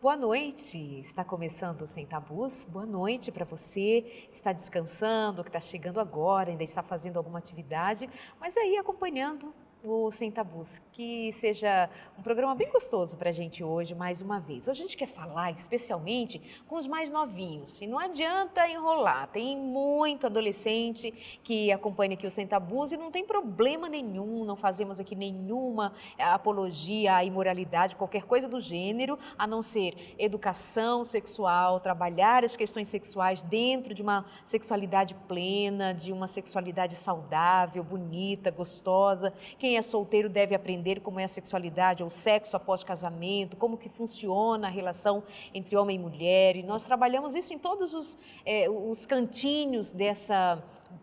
Boa noite, está começando o Sem Tabus. Boa noite para você que está descansando, que está chegando agora, ainda está fazendo alguma atividade, mas aí acompanhando o Sem Tabus. Que seja um programa bem gostoso para a gente hoje, mais uma vez. Hoje a gente quer falar especialmente com os mais novinhos, e não adianta enrolar, tem muito adolescente que acompanha aqui o Sem Tabus e não tem problema nenhum, não fazemos aqui nenhuma apologia à imoralidade, qualquer coisa do gênero, a não ser educação sexual, trabalhar as questões sexuais dentro de uma sexualidade plena, de uma sexualidade saudável, bonita, gostosa. Quem é solteiro deve aprender como é a sexualidade ou sexo após casamento, como que funciona a relação entre homem e mulher. E nós trabalhamos isso em todos os cantinhos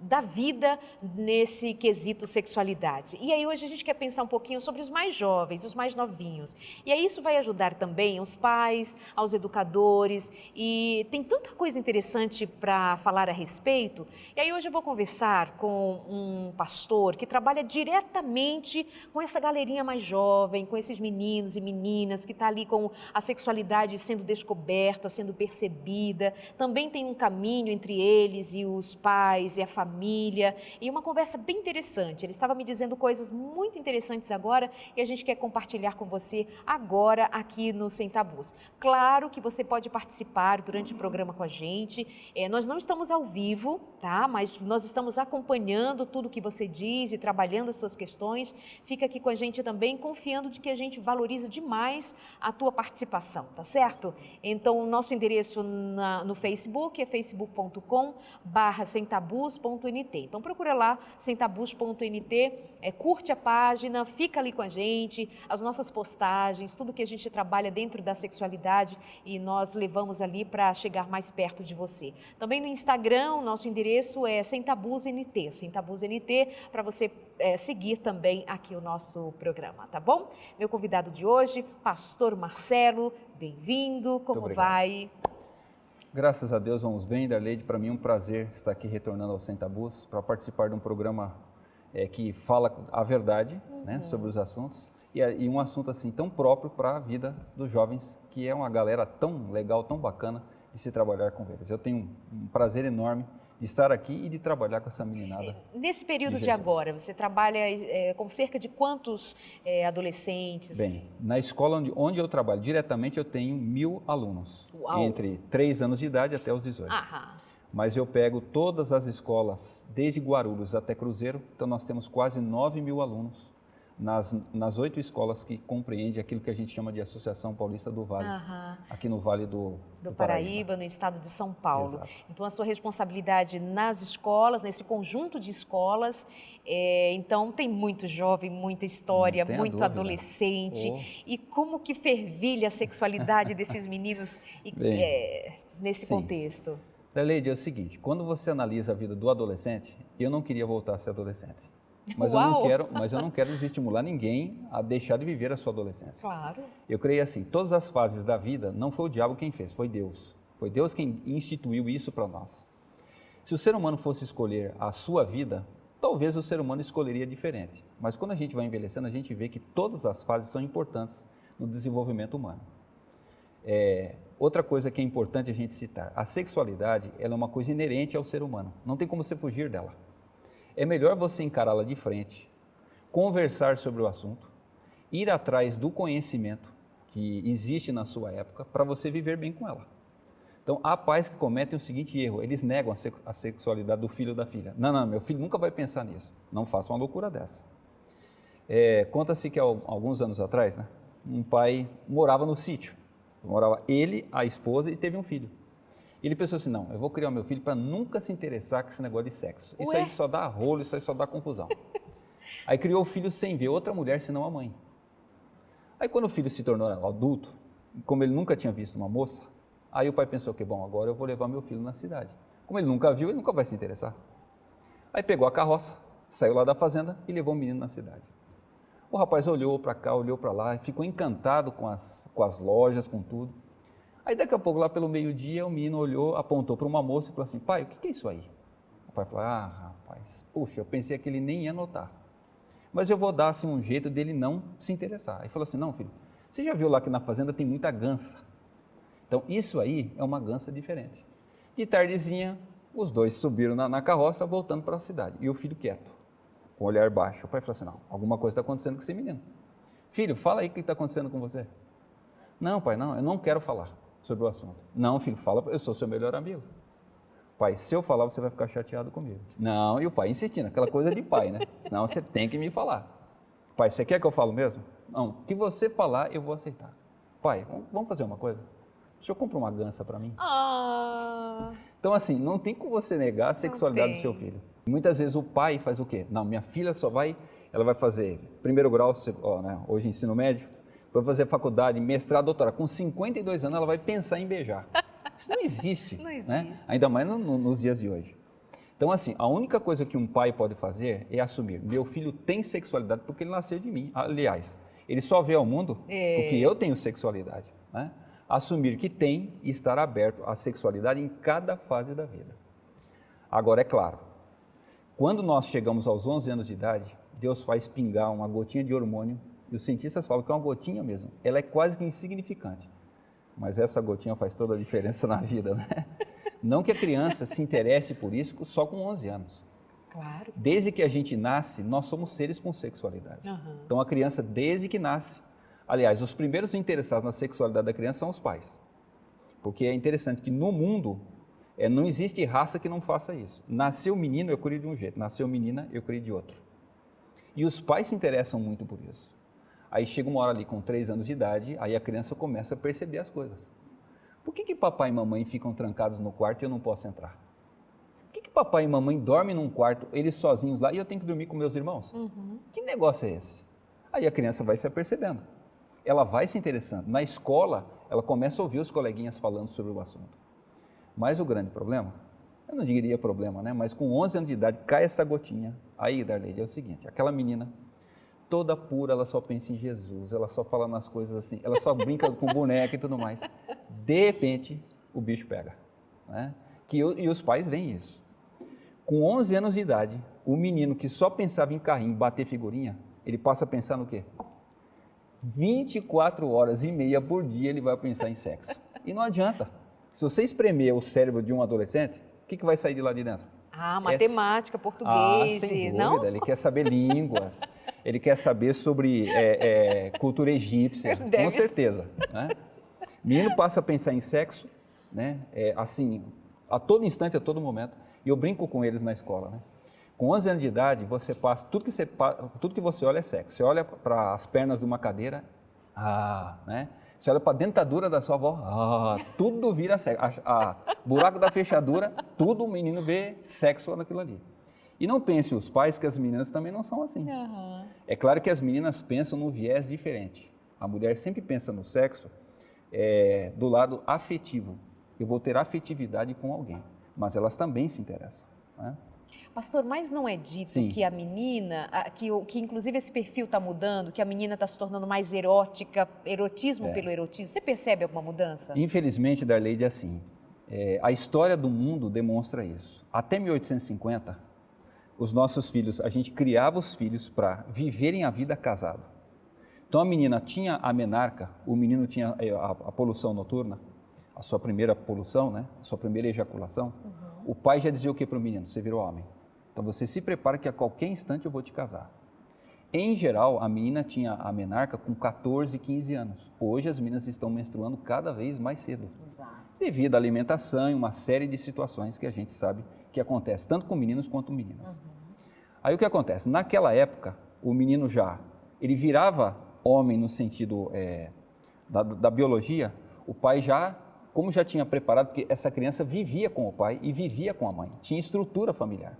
da vida nesse quesito sexualidade. E aí hoje a gente quer pensar um pouquinho sobre os mais jovens, os mais novinhos. E aí isso vai ajudar também os pais, aos educadores, e tem tanta coisa interessante para falar a respeito. E aí hoje eu vou conversar com um pastor que trabalha diretamente com essa galerinha mais jovem, com esses meninos e meninas que está ali com a sexualidade sendo descoberta, sendo percebida. Também tem um caminho entre eles e os pais e a família, e uma conversa bem interessante. Ele estava me dizendo coisas muito interessantes agora e a gente quer compartilhar com você agora aqui no Sem Tabus. Claro que você pode participar durante o programa com a gente. Nós não estamos ao vivo, tá? Mas nós estamos acompanhando tudo que você diz e trabalhando as suas questões. Fica aqui com a gente também, confiando de que a gente valoriza demais a tua participação, tá certo? Então, o nosso endereço no Facebook é facebook.com/semtabus.nt. Então procura lá, semtabus.nt, curte a página, fica ali com a gente, as nossas postagens, tudo que a gente trabalha dentro da sexualidade e nós levamos ali para chegar mais perto de você. Também no Instagram, o nosso endereço é semtabusnt, para você seguir também aqui o nosso programa, tá bom? Meu convidado de hoje, Pastor Marcelo, bem-vindo, como vai? Graças a Deus, vamos bem, Darleide. Para mim é um prazer estar aqui retornando ao Sem Tabus para participar de um programa que fala a verdade, né, sobre os assuntos e um assunto assim tão próprio para a vida dos jovens, que é uma galera tão legal, tão bacana de se trabalhar com eles. Eu tenho um prazer enorme de estar aqui e de trabalhar com essa meninada. Nesse período de agora, você trabalha com cerca de quantos adolescentes? Bem, na escola onde eu trabalho diretamente, eu tenho 1000 alunos. Uau. Entre 3 anos de idade até os 18. Aham. Mas eu pego todas as escolas, desde Guarulhos até Cruzeiro, então nós temos quase 9.000 alunos nas 8 escolas que compreende aquilo que a gente chama de Associação Paulista do Vale, aqui no Vale do Paraíba, no estado de São Paulo. Exato. Então, a sua responsabilidade nas escolas, nesse conjunto de escolas, então tem muito jovem, muita história, muito adolescente. E como que fervilha a sexualidade desses meninos nesse contexto? Darleide, é o seguinte, quando você analisa a vida do adolescente, eu não queria voltar a ser adolescente. Mas eu não quero desestimular ninguém a deixar de viver a sua adolescência. Claro. Eu creio assim, todas as fases da vida, não foi o diabo quem fez, foi Deus. Foi Deus quem instituiu isso para nós. Se o ser humano fosse escolher a sua vida, talvez o ser humano escolheria diferente. Mas quando a gente vai envelhecendo, a gente vê que todas as fases são importantes no desenvolvimento humano. Outra coisa que é importante a gente citar, a sexualidade, ela é uma coisa inerente ao ser humano. Não tem como você fugir dela. É melhor você encará-la de frente, conversar sobre o assunto, ir atrás do conhecimento que existe na sua época para você viver bem com ela. Então, há pais que cometem o seguinte erro, eles negam a sexualidade do filho ou da filha. Não, meu filho nunca vai pensar nisso. Não faça uma loucura dessa. Conta-se que há alguns anos atrás, né, um pai morava no sítio. Morava ele, a esposa e teve um filho. Ele pensou assim, não, eu vou criar o meu filho para nunca se interessar com esse negócio de sexo. Isso aí só dá rolo, isso aí só dá confusão. Aí criou o filho sem ver outra mulher senão a mãe. Aí quando o filho se tornou adulto, como ele nunca tinha visto uma moça, aí o pai pensou que, bom, agora eu vou levar meu filho na cidade. Como ele nunca viu, ele nunca vai se interessar. Aí pegou a carroça, saiu lá da fazenda e levou o menino na cidade. O rapaz olhou para cá, olhou para lá, ficou encantado com as lojas, com tudo. Aí daqui a pouco, lá pelo meio-dia, o menino olhou, apontou para uma moça e falou assim, pai, o que é isso aí? O pai falou, rapaz, puxa, eu pensei que ele nem ia notar. Mas eu vou dar assim, um jeito dele não se interessar. Aí falou assim, não filho, você já viu lá que na fazenda tem muita gansa? Então, isso aí é uma gança diferente. De tardezinha, os dois subiram na carroça, voltando para a cidade. E o filho quieto, com o olhar baixo. O pai falou assim, não, alguma coisa está acontecendo com esse menino. Filho, fala aí o que está acontecendo com você. Não, pai, não, eu não quero falar sobre o assunto. Não, filho, fala, eu sou seu melhor amigo. Pai, se eu falar, você vai ficar chateado comigo. Não, e o pai insistindo, aquela coisa de pai, né? Não, você tem que me falar. Pai, você quer que eu falo mesmo? Não, o que você falar, eu vou aceitar. Pai, vamos fazer uma coisa? O senhor compra uma gança para mim? Então, assim, não tem como você negar a sexualidade do seu filho. Muitas vezes o pai faz o quê? Não, minha filha ela vai fazer primeiro grau, né, hoje ensino médio, vai fazer faculdade, mestrado, doutorado. Com 52 anos, ela vai pensar em beijar. Isso não existe, não existe. Né? Ainda mais nos dias de hoje. Então, assim, a única coisa que um pai pode fazer é assumir. Meu filho tem sexualidade porque ele nasceu de mim. Aliás, ele só vê ao mundo porque eu tenho sexualidade. Né? Assumir que tem e estar aberto à sexualidade em cada fase da vida. Agora, é claro, quando nós chegamos aos 11 anos de idade, Deus faz pingar uma gotinha de hormônio, e os cientistas falam que é uma gotinha mesmo. Ela é quase que insignificante, mas essa gotinha faz toda a diferença na vida, né? Não que a criança se interesse por isso só com 11 anos. Claro. Desde que a gente nasce, nós somos seres com sexualidade. Então, a criança, desde que nasce, aliás, os primeiros interessados na sexualidade da criança são os pais. Porque é interessante que no mundo, não existe raça que não faça isso. Nasceu menino, eu crio de um jeito. Nasceu menina, eu crio de outro. E os pais se interessam muito por isso. Aí chega uma hora ali com 3 anos de idade, aí a criança começa a perceber as coisas. Por que papai e mamãe ficam trancados no quarto e eu não posso entrar? Por que papai e mamãe dormem num quarto, eles sozinhos lá, e eu tenho que dormir com meus irmãos? Que negócio é esse? Aí a criança vai se apercebendo. Ela vai se interessando. Na escola, ela começa a ouvir os coleguinhas falando sobre o assunto. Mas o grande problema, eu não diria problema, né? Mas com 11 anos de idade, cai essa gotinha. Aí, Darley, é o seguinte, aquela menina, toda pura, ela só pensa em Jesus, ela só fala nas coisas assim, ela só brinca com boneca e tudo mais. De repente, o bicho pega. Né? E os pais veem isso. Com 11 anos de idade, o menino que só pensava em carrinho, bater figurinha, ele passa a pensar no quê? 24 horas e meia por dia ele vai pensar em sexo. E não adianta. Se você espremer o cérebro de um adolescente, o que vai sair de lá de dentro? Matemática, português, sem dúvida, não? Ele quer saber línguas, ele quer saber sobre cultura egípcia, com certeza. Né? Menino passa a pensar em sexo, né? Assim, a todo instante, a todo momento, e eu brinco com eles na escola. Né? Com 11 anos de idade, você passa, tudo que você olha é sexo. Você olha para as pernas de uma cadeira, né? Você olha para a dentadura da sua avó, tudo vira sexo. Buraco da fechadura, tudo o menino vê sexo naquilo ali. E não pense os pais que as meninas também não são assim. É claro que as meninas pensam num viés diferente. A mulher sempre pensa no sexo do lado afetivo. Eu vou ter afetividade com alguém, mas elas também se interessam. Né? Pastor, mas não é dito que a menina, que inclusive esse perfil está mudando, que a menina está se tornando mais erótica, erotismo pelo erotismo? Você percebe alguma mudança? Infelizmente, Darleide, é assim. A história do mundo demonstra isso. Até 1850, os nossos filhos, a gente criava os filhos para viverem a vida casado. Então a menina tinha a menarca, o menino tinha a poluição noturna, a sua primeira poluição, né? A sua primeira ejaculação. O pai já dizia o que para o menino? Você virou homem. Então você se prepara que a qualquer instante eu vou te casar. Em geral, a menina tinha a menarca com 14, 15 anos. Hoje as meninas estão menstruando cada vez mais cedo. Devido à alimentação e uma série de situações que a gente sabe que acontece tanto com meninos quanto meninas. Aí o que acontece? Naquela época, o menino ele virava homem no sentido da biologia, o pai como já tinha preparado, porque essa criança vivia com o pai e vivia com a mãe, tinha estrutura familiar.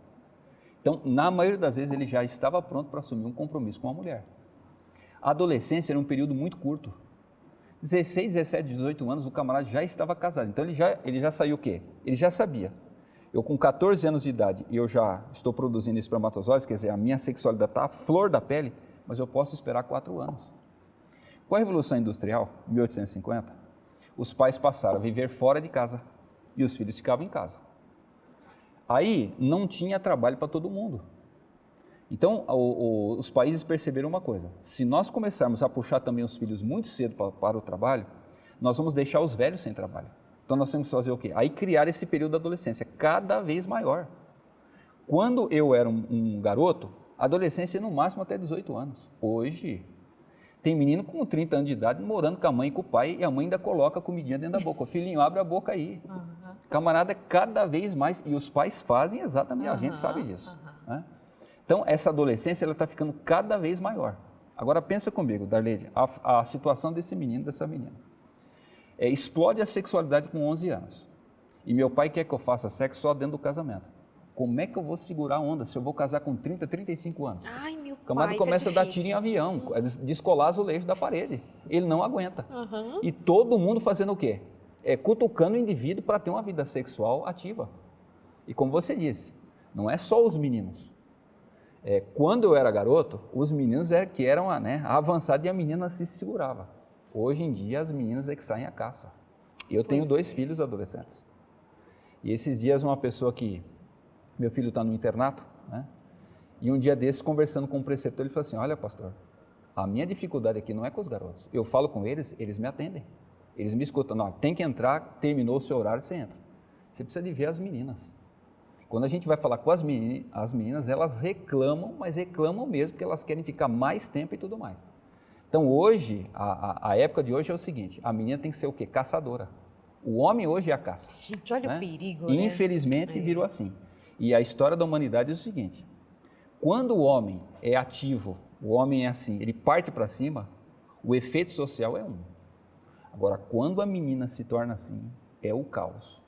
Então, na maioria das vezes, ele já estava pronto para assumir um compromisso com a mulher. A adolescência era um período muito curto. 16, 17, 18 anos, o camarada já estava casado. Então, ele já saiu o quê? Ele já sabia. Eu, com 14 anos de idade, eu já estou produzindo espermatozoides, quer dizer, a minha sexualidade está à flor da pele, mas eu posso esperar 4 anos. Com a Revolução Industrial, 1850, os pais passaram a viver fora de casa e os filhos ficavam em casa. Aí não tinha trabalho para todo mundo. Então os países perceberam uma coisa: se nós começarmos a puxar também os filhos muito cedo para o trabalho, nós vamos deixar os velhos sem trabalho. Então nós temos que fazer o quê? Aí criar esse período da adolescência cada vez maior. Quando eu era um garoto, adolescência no máximo até 18 anos. Hoje, tem menino com 30 anos de idade morando com a mãe e com o pai e a mãe ainda coloca a comidinha dentro da boca. O filhinho, abre a boca aí. Camarada, cada vez mais, e os pais fazem exatamente, a gente sabe disso. Né? Então, essa adolescência está ficando cada vez maior. Agora, pensa comigo, Darleide, a situação desse menino, dessa menina. Explode a sexualidade com 11 anos. E meu pai quer que eu faça sexo só dentro do casamento. Como é que eu vou segurar a onda se eu vou casar com 30, 35 anos? Ai, meu pai, o camarada começa a dar tiro em avião, descolar azulejo da parede. Ele não aguenta. E todo mundo fazendo o quê? Cutucando o indivíduo para ter uma vida sexual ativa. E como você disse, não é só os meninos. Quando eu era garoto, os meninos que eram avançados e a menina se segurava. Hoje em dia, as meninas que saem à caça. Eu tenho 2 filhos adolescentes. E esses dias, uma pessoa que... Meu filho está no internato, né? E um dia desses, conversando com o preceptor, ele falou assim, olha, pastor, a minha dificuldade aqui não é com os garotos. Eu falo com eles, eles me atendem. Eles me escutam. Não, tem que entrar, terminou o seu horário, você entra. Você precisa de ver as meninas. Quando a gente vai falar com as meninas, elas reclamam, mas reclamam mesmo, porque elas querem ficar mais tempo e tudo mais. Então, hoje, a época de hoje é o seguinte, a menina tem que ser o quê? Caçadora. O homem hoje é a caça. Gente, olha, né? O perigo, e, né? Infelizmente, virou assim. E a história da humanidade é o seguinte, quando o homem é ativo, o homem é assim, ele parte para cima, o efeito social é um. Agora, quando a menina se torna assim, é o caos.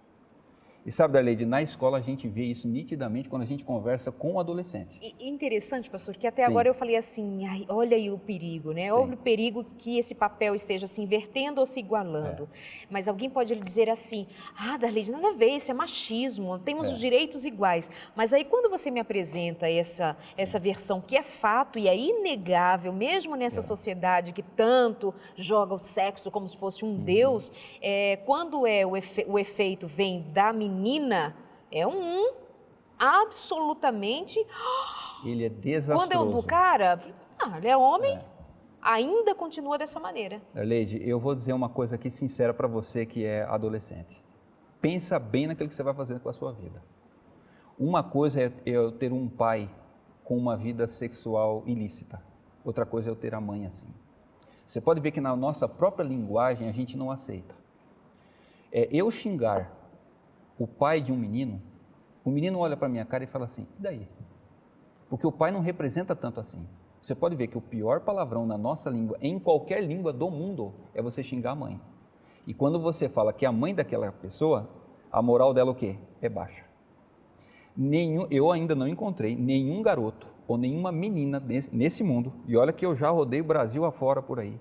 E sabe, Darleide, na escola a gente vê isso nitidamente quando a gente conversa com o adolescente. E interessante, pastor, que até agora eu falei assim, ai, olha aí o perigo, né? Olha o perigo que esse papel esteja se invertendo ou se igualando. Mas alguém pode lhe dizer assim, Darleide, nada a ver, isso é machismo, temos os direitos iguais. Mas aí quando você me apresenta essa versão que é fato e é inegável, mesmo nessa sociedade que tanto joga o sexo como se fosse um Deus, quando o efeito vem da menina, é absolutamente... Ele é desastroso. Quando é o do cara, ele é homem, ainda continua dessa maneira. Darleide, eu vou dizer uma coisa aqui sincera para você que é adolescente. Pensa bem naquilo que você vai fazer com a sua vida. Uma coisa é eu ter um pai com uma vida sexual ilícita. Outra coisa é eu ter a mãe assim. Você pode ver que na nossa própria linguagem a gente não aceita. Eu xingar o pai de um menino, o menino olha para a minha cara e fala assim, e daí? Porque o pai não representa tanto assim. Você pode ver que o pior palavrão na nossa língua, em qualquer língua do mundo, é você xingar a mãe. E quando você fala que é a mãe daquela pessoa, a moral dela o quê? É baixa. Eu ainda não encontrei nenhum garoto ou nenhuma menina nesse mundo, e olha que eu já rodei o Brasil afora por aí,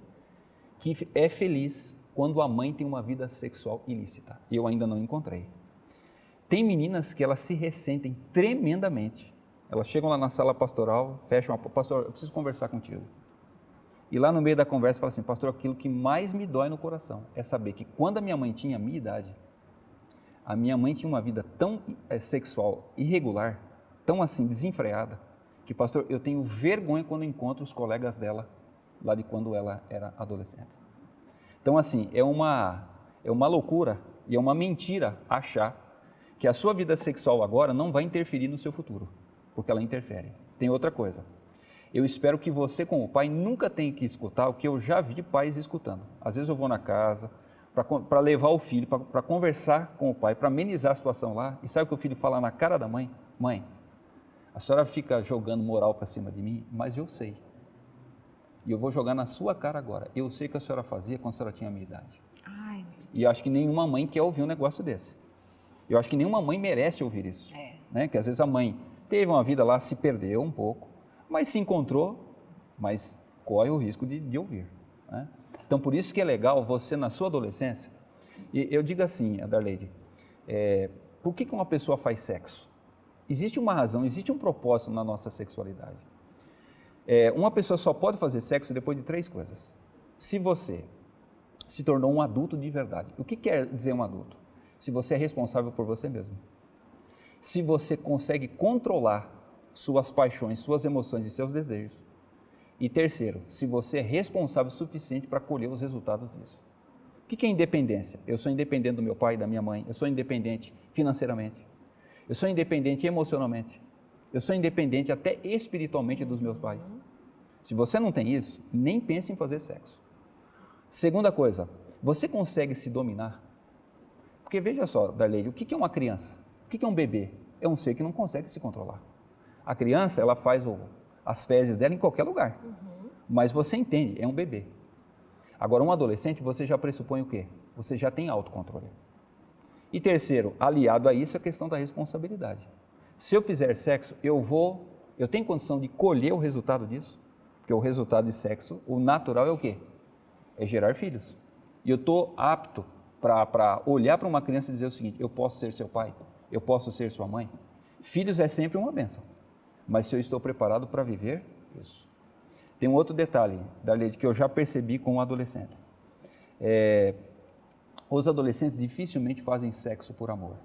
que é feliz quando a mãe tem uma vida sexual ilícita. Eu ainda não encontrei. Tem meninas que elas se ressentem tremendamente. Elas chegam lá na sala pastoral, fecham pastor, eu preciso conversar contigo. E lá no meio da conversa fala assim, pastor, aquilo que mais me dói no coração é saber que quando a minha mãe tinha a minha idade, a minha mãe tinha uma vida tão sexual irregular, tão assim desenfreada, que pastor, eu tenho vergonha quando encontro os colegas dela lá de quando ela era adolescente. Então assim, é uma loucura e é uma mentira achar que a sua vida sexual agora não vai interferir no seu futuro, porque ela interfere. Tem outra coisa. Eu espero que você, como pai, nunca tenha que escutar o que eu já vi pais escutando. Às vezes eu vou na casa para levar o filho, para conversar com o pai, para amenizar a situação lá, e sabe o que o filho fala na cara da mãe? Mãe, a senhora fica jogando moral para cima de mim, mas eu sei. E eu vou jogar na sua cara agora. Eu sei o que a senhora fazia quando a senhora tinha a minha idade. Ai, e eu acho que nenhuma mãe quer ouvir um negócio desse. Eu acho que nenhuma mãe merece ouvir isso. Né? Que às vezes a mãe teve uma vida lá, se perdeu um pouco, mas se encontrou, mas corre o risco de ouvir. Né? Então, por isso que é legal você, na sua adolescência, e eu digo assim, Darleide, por que uma pessoa faz sexo? Existe uma razão, existe um propósito na nossa sexualidade. Uma pessoa só pode fazer sexo depois de 3 coisas. Se você se tornou um adulto de verdade. O que quer dizer um adulto? Se você é responsável por você mesmo. Se você consegue controlar suas paixões, suas emoções e seus desejos. E terceiro, se você é responsável o suficiente para colher os resultados disso. que é independência? Eu sou independente do meu pai e da minha mãe, eu sou independente financeiramente, eu sou independente emocionalmente, eu sou independente até espiritualmente dos meus pais. Se você não tem isso, nem pense em fazer sexo. Segunda coisa, você consegue se dominar? Porque veja só, Darley, o que é uma criança? O que é um bebê? É um ser que não consegue se controlar. A criança, ela faz as fezes dela em qualquer lugar, mas você entende, é um bebê. Agora, um adolescente, você já pressupõe o quê? Você já tem autocontrole. E terceiro, aliado a isso, a questão da responsabilidade. Se eu fizer sexo, eu tenho condição de colher o resultado disso? Porque o resultado de sexo, o natural é o quê? É gerar filhos. E eu estou apto para olhar para uma criança e dizer o seguinte, eu posso ser seu pai, eu posso ser sua mãe. Filhos é sempre uma bênção, mas se eu estou preparado para viver isso. Tem um outro detalhe, Darley, que eu já percebi com um adolescente. Os adolescentes dificilmente fazem sexo por amor.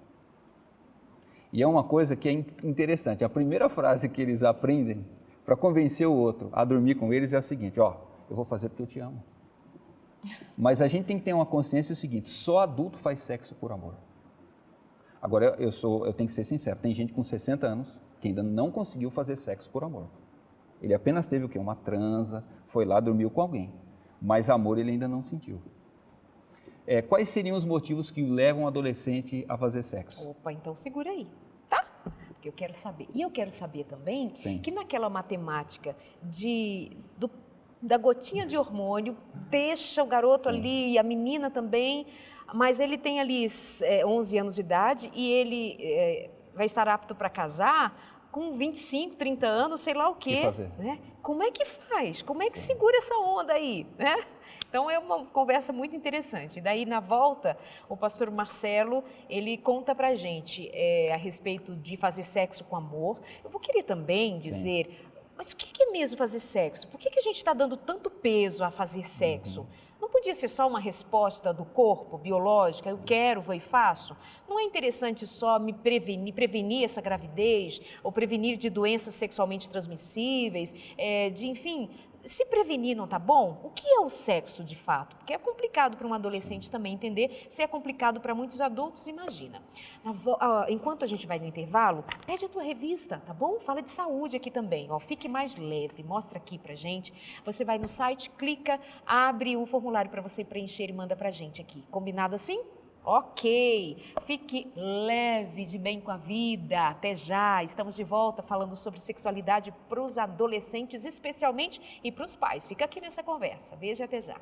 E é uma coisa que é interessante. A primeira frase que eles aprendem para convencer o outro a dormir com eles é a seguinte, ó, eu vou fazer porque eu te amo. Mas a gente tem que ter uma consciência do seguinte, só adulto faz sexo por amor. Agora, eu tenho que ser sincero, tem gente com 60 anos que ainda não conseguiu fazer sexo por amor. Ele apenas teve o quê? Uma transa, foi lá, dormiu com alguém. Mas amor ele ainda não sentiu. Quais seriam os motivos que levam um adolescente a fazer sexo? Opa, então segura aí, tá? Porque eu quero saber. E eu quero saber também que naquela matemática da gotinha de hormônio, deixa o garoto ali e a menina também, mas ele tem ali 11 anos de idade e ele vai estar apto para casar com 25, 30 anos, sei lá o quê. Né? Como é que faz? Como é que segura essa onda aí? Né? Então, é uma conversa muito interessante. Daí, na volta, o pastor Marcelo, ele conta pra gente a respeito de fazer sexo com amor. Eu vou querer também dizer, mas o que é mesmo fazer sexo? Por que a gente está dando tanto peso a fazer sexo? Não podia ser só uma resposta do corpo, biológica, eu quero, vou e faço? Não é interessante só me prevenir essa gravidez, ou prevenir de doenças sexualmente transmissíveis, enfim, se prevenir não tá bom? O que é o sexo de fato? Porque é complicado para um adolescente também entender, se é complicado para muitos adultos, imagina. Enquanto a gente vai no intervalo, pede a tua revista, tá bom? Fala de saúde aqui também, ó, fique mais leve, mostra aqui pra gente. Você vai no site, clica, abre o formulário para você preencher e manda pra gente aqui. Combinado assim? Ok, fique leve de bem com a vida, até já, estamos de volta falando sobre sexualidade para os adolescentes especialmente e para os pais, fica aqui nessa conversa, beijo e até já.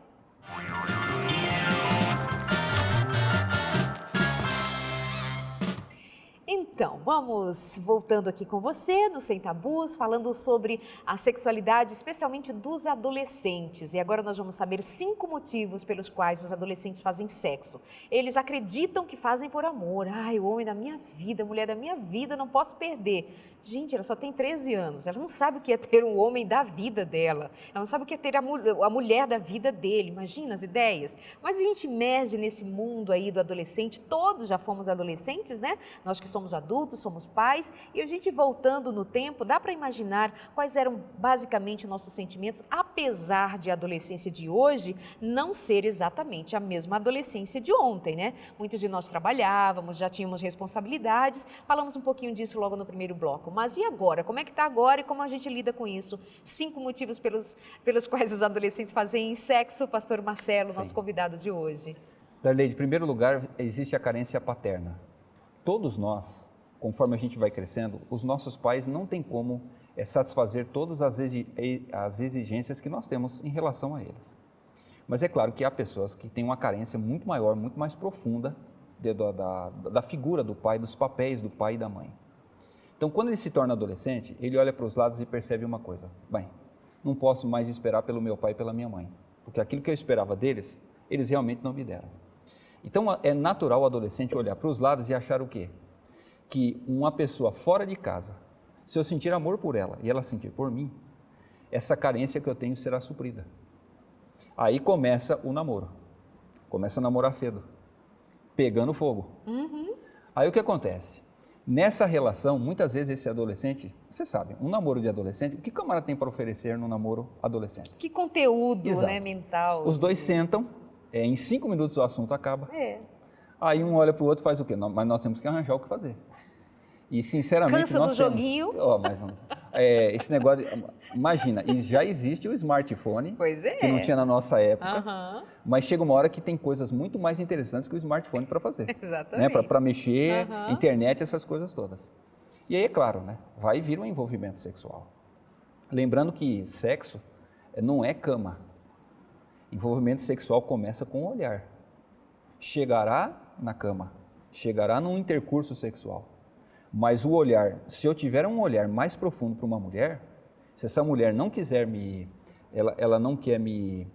Então, vamos voltando aqui com você no Sem Tabus, falando sobre a sexualidade, especialmente dos adolescentes. E agora nós vamos saber 5 motivos pelos quais os adolescentes fazem sexo. Eles acreditam que fazem por amor. Ai, o homem da minha vida, a mulher da minha vida, não posso perder. Gente, ela só tem 13 anos, ela não sabe o que é ter um homem da vida dela, ela não sabe o que é ter a mulher da vida dele, imagina as ideias. Mas a gente emerge nesse mundo aí do adolescente, todos já fomos adolescentes, né? Nós que somos adultos, somos pais, e a gente voltando no tempo, dá para imaginar quais eram basicamente nossos sentimentos, apesar de a adolescência de hoje não ser exatamente a mesma adolescência de ontem, né? Muitos de nós trabalhávamos, já tínhamos responsabilidades, falamos um pouquinho disso logo no primeiro bloco. Mas e agora? Como é que está agora e como a gente lida com isso? 5 motivos pelos quais os adolescentes fazem sexo, pastor Marcelo, nosso convidado de hoje. Darley, em primeiro lugar, existe a carência paterna. Todos nós, conforme a gente vai crescendo, os nossos pais não têm como satisfazer todas as exigências que nós temos em relação a eles. Mas é claro que há pessoas que têm uma carência muito maior, muito mais profunda da figura do pai, dos papéis do pai e da mãe. Então, quando ele se torna adolescente, ele olha para os lados e percebe uma coisa. Bem, não posso mais esperar pelo meu pai e pela minha mãe, porque aquilo que eu esperava deles, eles realmente não me deram. Então, é natural o adolescente olhar para os lados e achar o quê? Que uma pessoa fora de casa, se eu sentir amor por ela e ela sentir por mim, essa carência que eu tenho será suprida. Aí começa o namoro. Começa a namorar cedo, pegando fogo. Aí o que acontece? Nessa relação, muitas vezes esse adolescente, você sabe, um namoro de adolescente, o que o camarada tem para oferecer no namoro adolescente? Que conteúdo, né, mental. Os dois sentam em 5 minutos o assunto acaba. É. Aí um olha para o outro e faz o quê? Mas nós temos que arranjar o que fazer. E sinceramente Cansa nós do temos. joguinho. Esse negócio, imagina, e já existe o smartphone, Pois é. que não tinha na nossa época, Aham. mas chega uma hora que tem coisas muito mais interessantes que o smartphone para fazer. Né? Exatamente. Para mexer, Aham. internet, essas coisas todas. E aí, é claro, né? Vai vir um envolvimento sexual. Lembrando que sexo não é cama. Envolvimento sexual começa com o olhar. Chegará na cama, chegará num intercurso sexual. Mas o olhar, se eu tiver um olhar mais profundo para uma mulher, se essa mulher não quiser ela não quer me,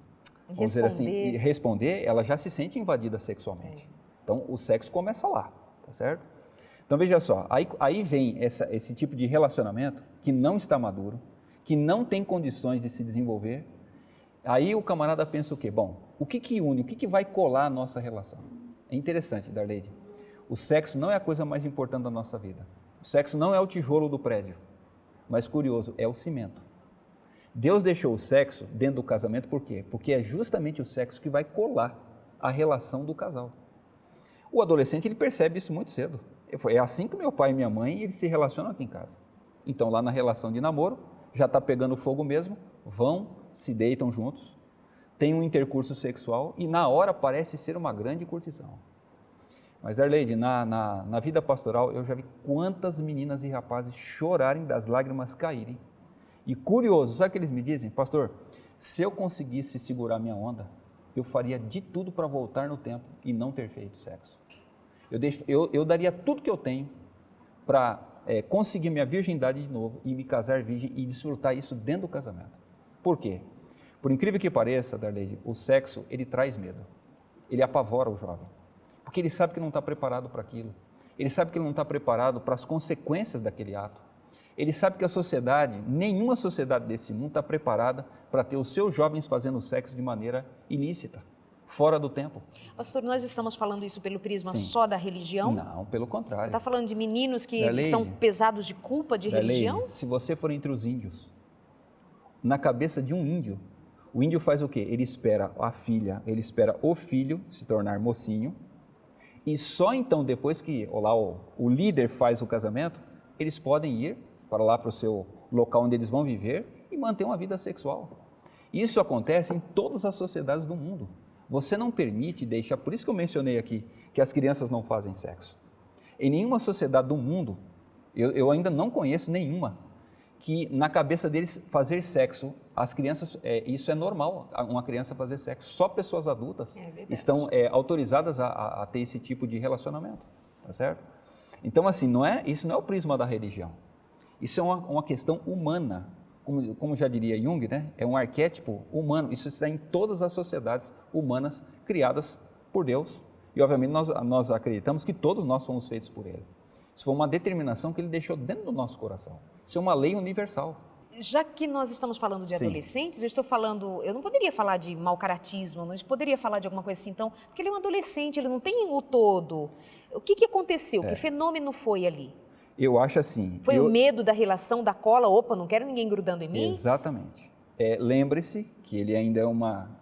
vamos dizer assim, responder, ela já se sente invadida sexualmente. Então, o sexo começa lá, tá certo? Então, veja só, aí vem esse tipo de relacionamento que não está maduro, que não tem condições de se desenvolver. Aí o camarada pensa o quê? Bom, o que une, o que vai colar a nossa relação? É interessante, Darleide. O sexo não é a coisa mais importante da nossa vida. O sexo não é o tijolo do prédio, mas curioso, é o cimento. Deus deixou o sexo dentro do casamento por quê? Porque é justamente o sexo que vai colar a relação do casal. O adolescente, ele percebe isso muito cedo. É assim que meu pai e minha mãe, eles se relacionam aqui em casa. Então, lá na relação de namoro, já está pegando fogo mesmo, vão, se deitam juntos, tem um intercurso sexual e na hora parece ser uma grande curtição. Mas, Darleide, na vida pastoral, eu já vi quantas meninas e rapazes chorarem, das lágrimas caírem. E curioso, sabe o que eles me dizem? Pastor, se eu conseguisse segurar minha onda, eu faria de tudo para voltar no tempo e não ter feito sexo. Eu daria tudo que eu tenho para conseguir minha virgindade de novo e me casar virgem e desfrutar isso dentro do casamento. Por quê? Por incrível que pareça, Darleide, o sexo, ele traz medo. Ele apavora o jovem. Porque ele sabe que não está preparado para aquilo. Ele sabe que ele não está preparado para as consequências daquele ato. Ele sabe que a sociedade, nenhuma sociedade desse mundo está preparada para ter os seus jovens fazendo sexo de maneira ilícita, fora do tempo. Pastor, nós estamos falando isso pelo prisma Sim. só da religião? Não, pelo contrário. Você está falando de meninos que Darleide, estão pesados de culpa de religião? Se você for entre os índios, na cabeça de um índio, o índio faz o quê? Ele espera a filha, ele espera o filho se tornar mocinho, e só então, depois que o líder faz o casamento, eles podem ir para o seu local onde eles vão viver e manter uma vida sexual. Isso acontece em todas as sociedades do mundo. Você não permite deixar, por isso que eu mencionei aqui, que as crianças não fazem sexo. Em nenhuma sociedade do mundo, eu ainda não conheço nenhuma, que na cabeça deles fazer sexo, as crianças, isso é normal, uma criança fazer sexo. Só pessoas adultas estão autorizadas a ter esse tipo de relacionamento, tá certo? Então, assim, isso não é o prisma da religião. Isso é uma questão humana, como já diria Jung, né? É um arquétipo humano. Isso está em todas as sociedades humanas criadas por Deus. E, obviamente, nós acreditamos que todos nós somos feitos por Ele. Isso foi uma determinação que Ele deixou dentro do nosso coração. Isso é uma lei universal. Já que nós estamos falando de adolescentes, eu não poderia falar de mau-caratismo, não poderia falar de alguma coisa assim, então, porque ele é um adolescente, ele não tem o todo. O que aconteceu? Que fenômeno foi ali? Eu acho assim... Foi o medo da relação, da cola, opa, não quero ninguém grudando em mim? Exatamente. Lembre-se que ele ainda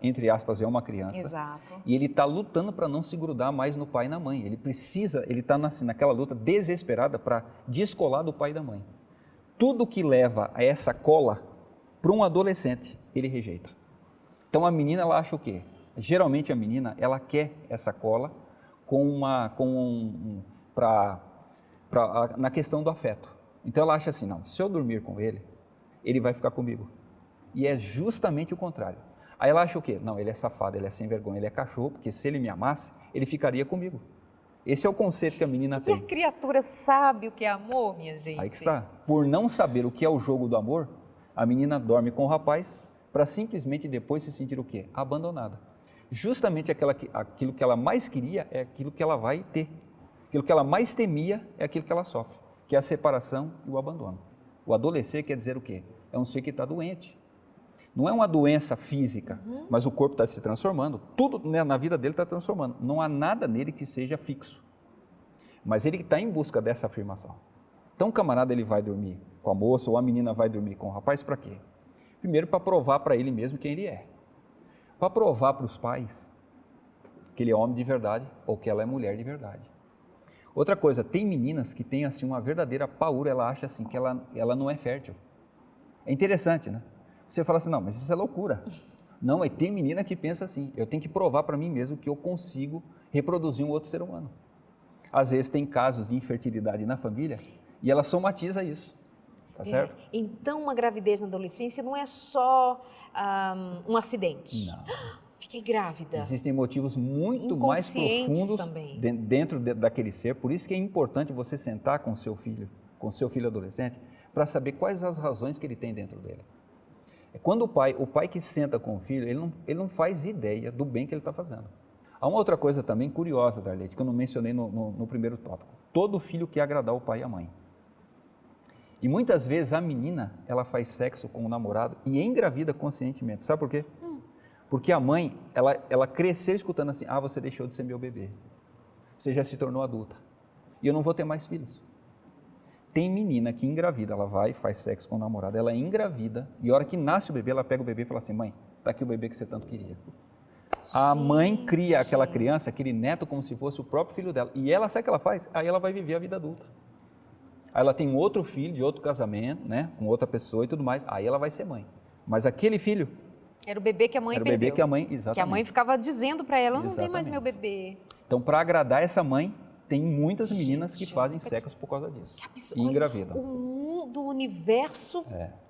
entre aspas, é uma criança. Exato. E ele está lutando para não se grudar mais no pai e na mãe. Ele está naquela luta desesperada para descolar do pai e da mãe. Tudo que leva a essa cola, para um adolescente, ele rejeita. Então a menina, ela acha o quê? Geralmente a menina, ela quer essa cola na questão do afeto. Então ela acha assim, não, se eu dormir com ele, ele vai ficar comigo. E é justamente o contrário. Aí ela acha o quê? Não, ele é safado, ele é sem vergonha, ele é cachorro, porque se ele me amasse, ele ficaria comigo. Esse é o conceito que a menina tem. E a criatura sabe o que é amor, minha gente? Aí que está. Por não saber o que é o jogo do amor, a menina dorme com o rapaz para simplesmente depois se sentir o quê? Abandonada. Justamente aquilo que ela mais queria é aquilo que ela vai ter. Aquilo que ela mais temia é aquilo que ela sofre, que é a separação e o abandono. O adolescer quer dizer o quê? É um ser que está doente. Não é uma doença física, mas o corpo está se transformando. Tudo na vida dele está transformando. Não há nada nele que seja fixo. Mas ele está em busca dessa afirmação. Então o camarada ele vai dormir com a moça ou a menina vai dormir com o rapaz para quê? Primeiro para provar para ele mesmo quem ele é. Para provar para os pais que ele é homem de verdade ou que ela é mulher de verdade. Outra coisa, tem meninas que têm assim uma verdadeira paura, ela acha assim que ela não é fértil. É interessante, né? Você fala assim, não, mas isso é loucura. Não, e tem menina que pensa assim, eu tenho que provar para mim mesmo que eu consigo reproduzir um outro ser humano. Às vezes tem casos de infertilidade na família e ela somatiza isso, tá certo? Então, uma gravidez na adolescência não é só um acidente. Não. Fiquei grávida. Existem motivos muito mais profundos também. dentro daquele ser, por isso que é importante você sentar com seu filho adolescente, para saber quais as razões que ele tem dentro dele. Quando o pai que senta com o filho, ele não faz ideia do bem que ele está fazendo. Há uma outra coisa também curiosa, Darlete, que eu não mencionei no primeiro tópico. Todo filho quer agradar o pai e a mãe. E muitas vezes a menina, ela faz sexo com o namorado e engravida conscientemente. Sabe por quê? Porque a mãe, ela cresceu escutando assim, você deixou de ser meu bebê. Você já se tornou adulta. E eu não vou ter mais filhos. Tem menina que engravida, ela vai, faz sexo com o namorado, ela engravida, e a hora que nasce o bebê, ela pega o bebê e fala assim, mãe, tá aqui o bebê que você tanto queria. A mãe cria aquela criança, aquele neto, como se fosse o próprio filho dela. E ela, sabe o que ela faz? Aí ela vai viver a vida adulta. Aí ela tem outro filho de outro casamento, né, com outra pessoa e tudo mais. Aí ela vai ser mãe. Mas aquele filho... Era o bebê que a mãe perdeu. Era o bebê que a mãe, exatamente. Que a mãe ficava dizendo para ela, não tem mais meu bebê. Então, para agradar essa mãe, tem muitas meninas que fazem sexo por causa disso. Que absurdo. E engravidam. O mundo, o universo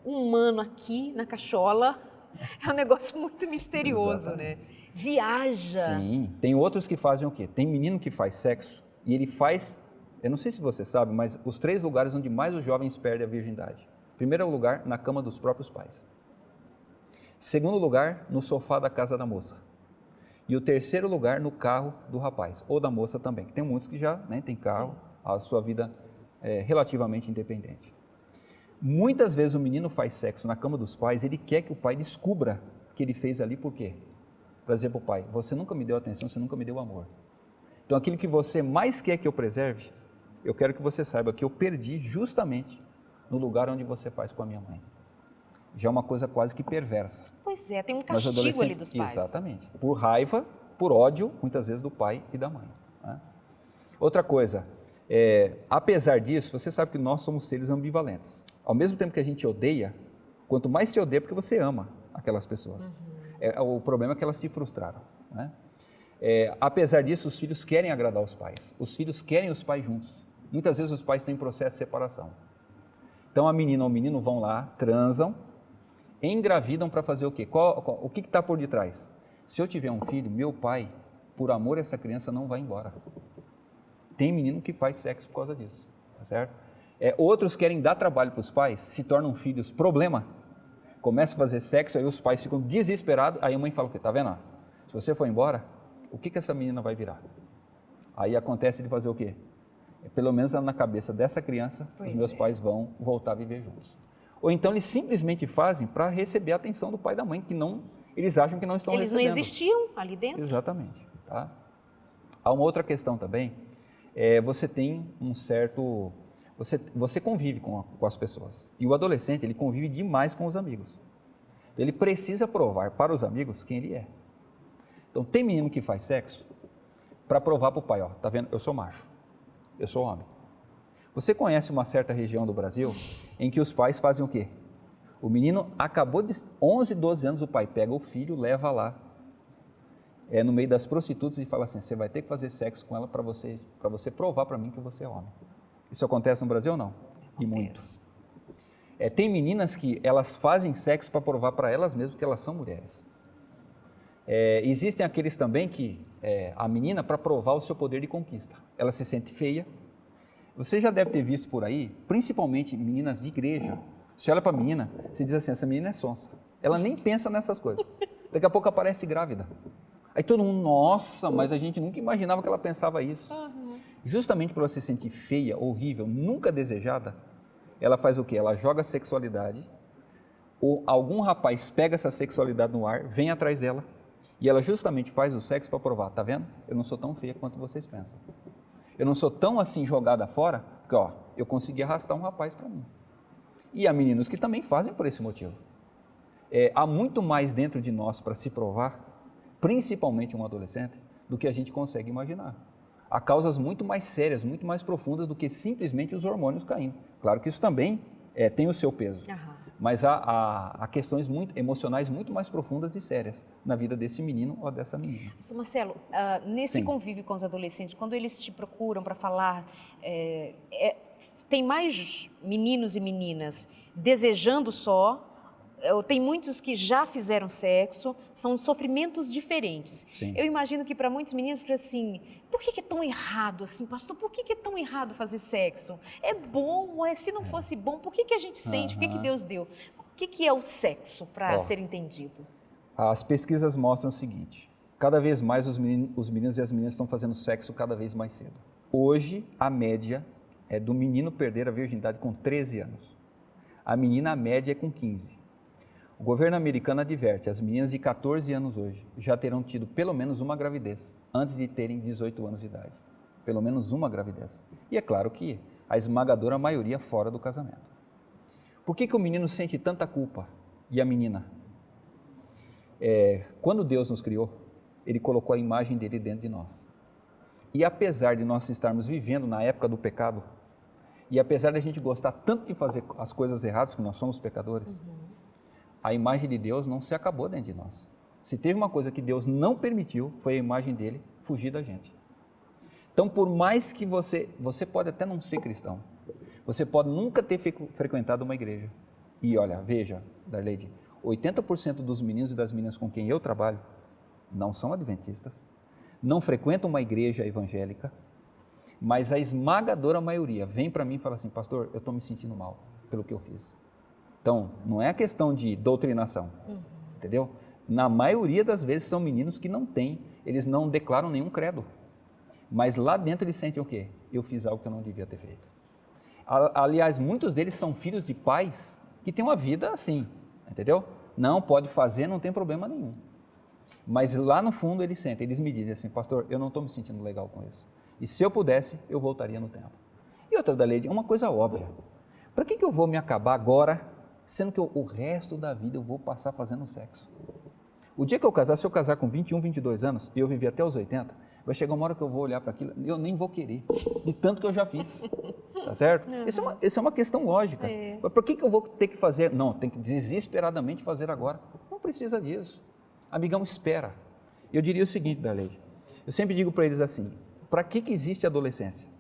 humano aqui na cachola é um negócio muito misterioso, né? Viaja. Sim, tem outros que fazem o quê? Tem menino que faz sexo e ele faz, eu não sei se você sabe, mas os 3 lugares onde mais os jovens perdem a virgindade. Primeiro lugar, na cama dos próprios pais. Segundo lugar, no sofá da casa da moça. E o terceiro lugar, no carro do rapaz, ou da moça também, que tem muitos que já tem carro, a sua vida é relativamente independente. Muitas vezes o menino faz sexo na cama dos pais, ele quer que o pai descubra que ele fez ali, por quê? Para dizer para o pai, você nunca me deu atenção, você nunca me deu amor. Então aquilo que você mais quer que eu preserve, eu quero que você saiba que eu perdi justamente no lugar onde você faz com a minha mãe. Já é uma coisa quase que perversa. Pois é, tem um castigo ali dos pais. Exatamente. Por raiva, por ódio, muitas vezes do pai e da mãe. Né? Outra coisa, apesar disso, você sabe que nós somos seres ambivalentes. Ao mesmo tempo que a gente odeia, quanto mais se odeia, porque você ama aquelas pessoas. O problema é que elas te frustraram. Né? Apesar disso, os filhos querem agradar os pais. Os filhos querem os pais juntos. Muitas vezes os pais têm processo de separação. Então a menina ou o menino vão lá, transam, engravidam para fazer o quê? O que está por detrás? Se eu tiver um filho, meu pai, por amor a essa criança, não vai embora. Tem menino que faz sexo por causa disso, tá certo? Outros querem dar trabalho para os pais, se tornam filhos problema, começam a fazer sexo, aí os pais ficam desesperados, aí a mãe fala o quê? Tá vendo? Se você for embora, o que essa menina vai virar? Aí acontece de fazer o quê? Pelo menos na cabeça dessa criança, os meus pais vão voltar a viver juntos. Ou então eles simplesmente fazem para receber a atenção do pai e da mãe, que não, eles acham que não estão recebendo. Eles não existiam ali dentro? Exatamente. Tá? Há uma outra questão também, você tem um certo... Você convive com as pessoas. E o adolescente, ele convive demais com os amigos. Ele precisa provar para os amigos quem ele é. Então, tem menino que faz sexo para provar para o pai, tá vendo? Eu sou macho, eu sou homem. Você conhece uma certa região do Brasil em que os pais fazem o quê? O menino acabou de 11, 12 anos, o pai pega o filho, leva lá, no meio das prostitutas e fala assim, você vai ter que fazer sexo com ela para você provar para mim que você é homem. Isso acontece no Brasil ou não? Acontece. E muito. Tem meninas que elas fazem sexo para provar para elas mesmas que elas são mulheres. Existem aqueles também que a menina, para provar o seu poder de conquista, ela se sente feia. Você já deve ter visto por aí, principalmente meninas de igreja. Você olha para a menina, você diz assim, essa menina é sonsa. Ela nem pensa nessas coisas. Daqui a pouco aparece grávida. Aí todo mundo, nossa, mas a gente nunca imaginava que ela pensava isso. Justamente por ela se sentir feia, horrível, nunca desejada, ela faz o quê? Ela joga a sexualidade, ou algum rapaz pega essa sexualidade no ar, vem atrás dela, e ela justamente faz o sexo para provar, tá vendo? Eu não sou tão feia quanto vocês pensam. Eu não sou tão assim jogada fora, porque eu consegui arrastar um rapaz para mim. E há meninos que também fazem por esse motivo. Há muito mais dentro de nós para se provar, principalmente um adolescente, do que a gente consegue imaginar. Há causas muito mais sérias, muito mais profundas do que simplesmente os hormônios caindo. Claro que isso também tem o seu peso, mas há questões emocionais muito mais profundas e sérias na vida desse menino ou dessa menina. Pastor Marcelo, nesse convívio com os adolescentes, quando eles te procuram para falar, tem mais meninos e meninas desejando só, tem muitos que já fizeram sexo, são sofrimentos diferentes. Sim. Eu imagino que para muitos meninos, assim, por que é tão errado assim, pastor? Por que é tão errado fazer sexo? É bom, se não fosse bom, por que a gente sente? Por que Deus deu? O que é o sexo para ser entendido? As pesquisas mostram o seguinte, cada vez mais os meninos e as meninas estão fazendo sexo cada vez mais cedo. Hoje, a média é do menino perder a virgindade com 13 anos. A menina, a média é com 15. O governo americano adverte, as meninas de 14 anos hoje já terão tido pelo menos uma gravidez antes de terem 18 anos de idade. Pelo menos uma gravidez. E é claro que a esmagadora maioria fora do casamento. Por que o menino sente tanta culpa e a menina? Quando Deus nos criou, Ele colocou a imagem dele dentro de nós. E apesar de nós estarmos vivendo na época do pecado, e apesar de a gente gostar tanto de fazer as coisas erradas, que nós somos pecadores, a imagem de Deus não se acabou dentro de nós. Se teve uma coisa que Deus não permitiu, foi a imagem dele fugir da gente. Então, por mais que você pode até não ser cristão, você pode nunca ter frequentado uma igreja. E olha, veja, Darleide, 80% dos meninos e das meninas com quem eu trabalho não são adventistas, não frequentam uma igreja evangélica, mas a esmagadora maioria vem para mim e fala assim, pastor, eu estou me sentindo mal pelo que eu fiz. Então, não é questão de doutrinação, entendeu? Na maioria das vezes são meninos que não têm, eles não declaram nenhum credo. Mas lá dentro eles sentem o quê? Eu fiz algo que eu não devia ter feito. Aliás, muitos deles são filhos de pais que têm uma vida assim, entendeu? Não, pode fazer, não tem problema nenhum. Mas lá no fundo eles sentem, eles me dizem assim, pastor, eu não estou me sentindo legal com isso. E se eu pudesse, eu voltaria no tempo. E outra, Darleide, é uma coisa óbvia. Para que eu vou me acabar agora, sendo que o resto da vida eu vou passar fazendo sexo? O dia que eu casar, se eu casar com 21, 22 anos, e eu viver até os 80, vai chegar uma hora que eu vou olhar para aquilo, eu nem vou querer, de tanto que eu já fiz, tá certo? Isso é uma questão lógica. Mas por que eu vou ter que fazer? Não, tem que desesperadamente fazer agora. Não precisa disso. Amigão, espera. Eu diria o seguinte, Darleide, eu sempre digo para eles assim, para que existe a adolescência?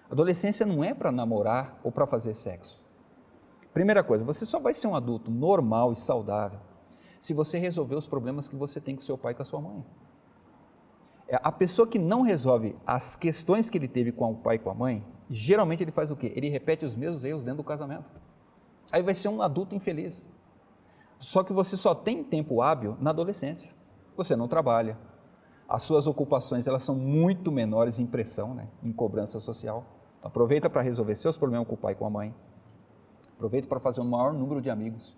A adolescência não é para namorar ou para fazer sexo. Primeira coisa, você só vai ser um adulto normal e saudável se você resolver os problemas que você tem com seu pai e com a sua mãe. A pessoa que não resolve as questões que ele teve com o pai e com a mãe, geralmente ele faz o quê? Ele repete os mesmos erros dentro do casamento. Aí vai ser um adulto infeliz. Só que você só tem tempo hábil na adolescência. Você não trabalha. As suas ocupações elas são muito menores em pressão, né? Em cobrança social. Então, aproveita para resolver seus problemas com o pai e com a mãe. Aproveita para fazer um maior número de amigos.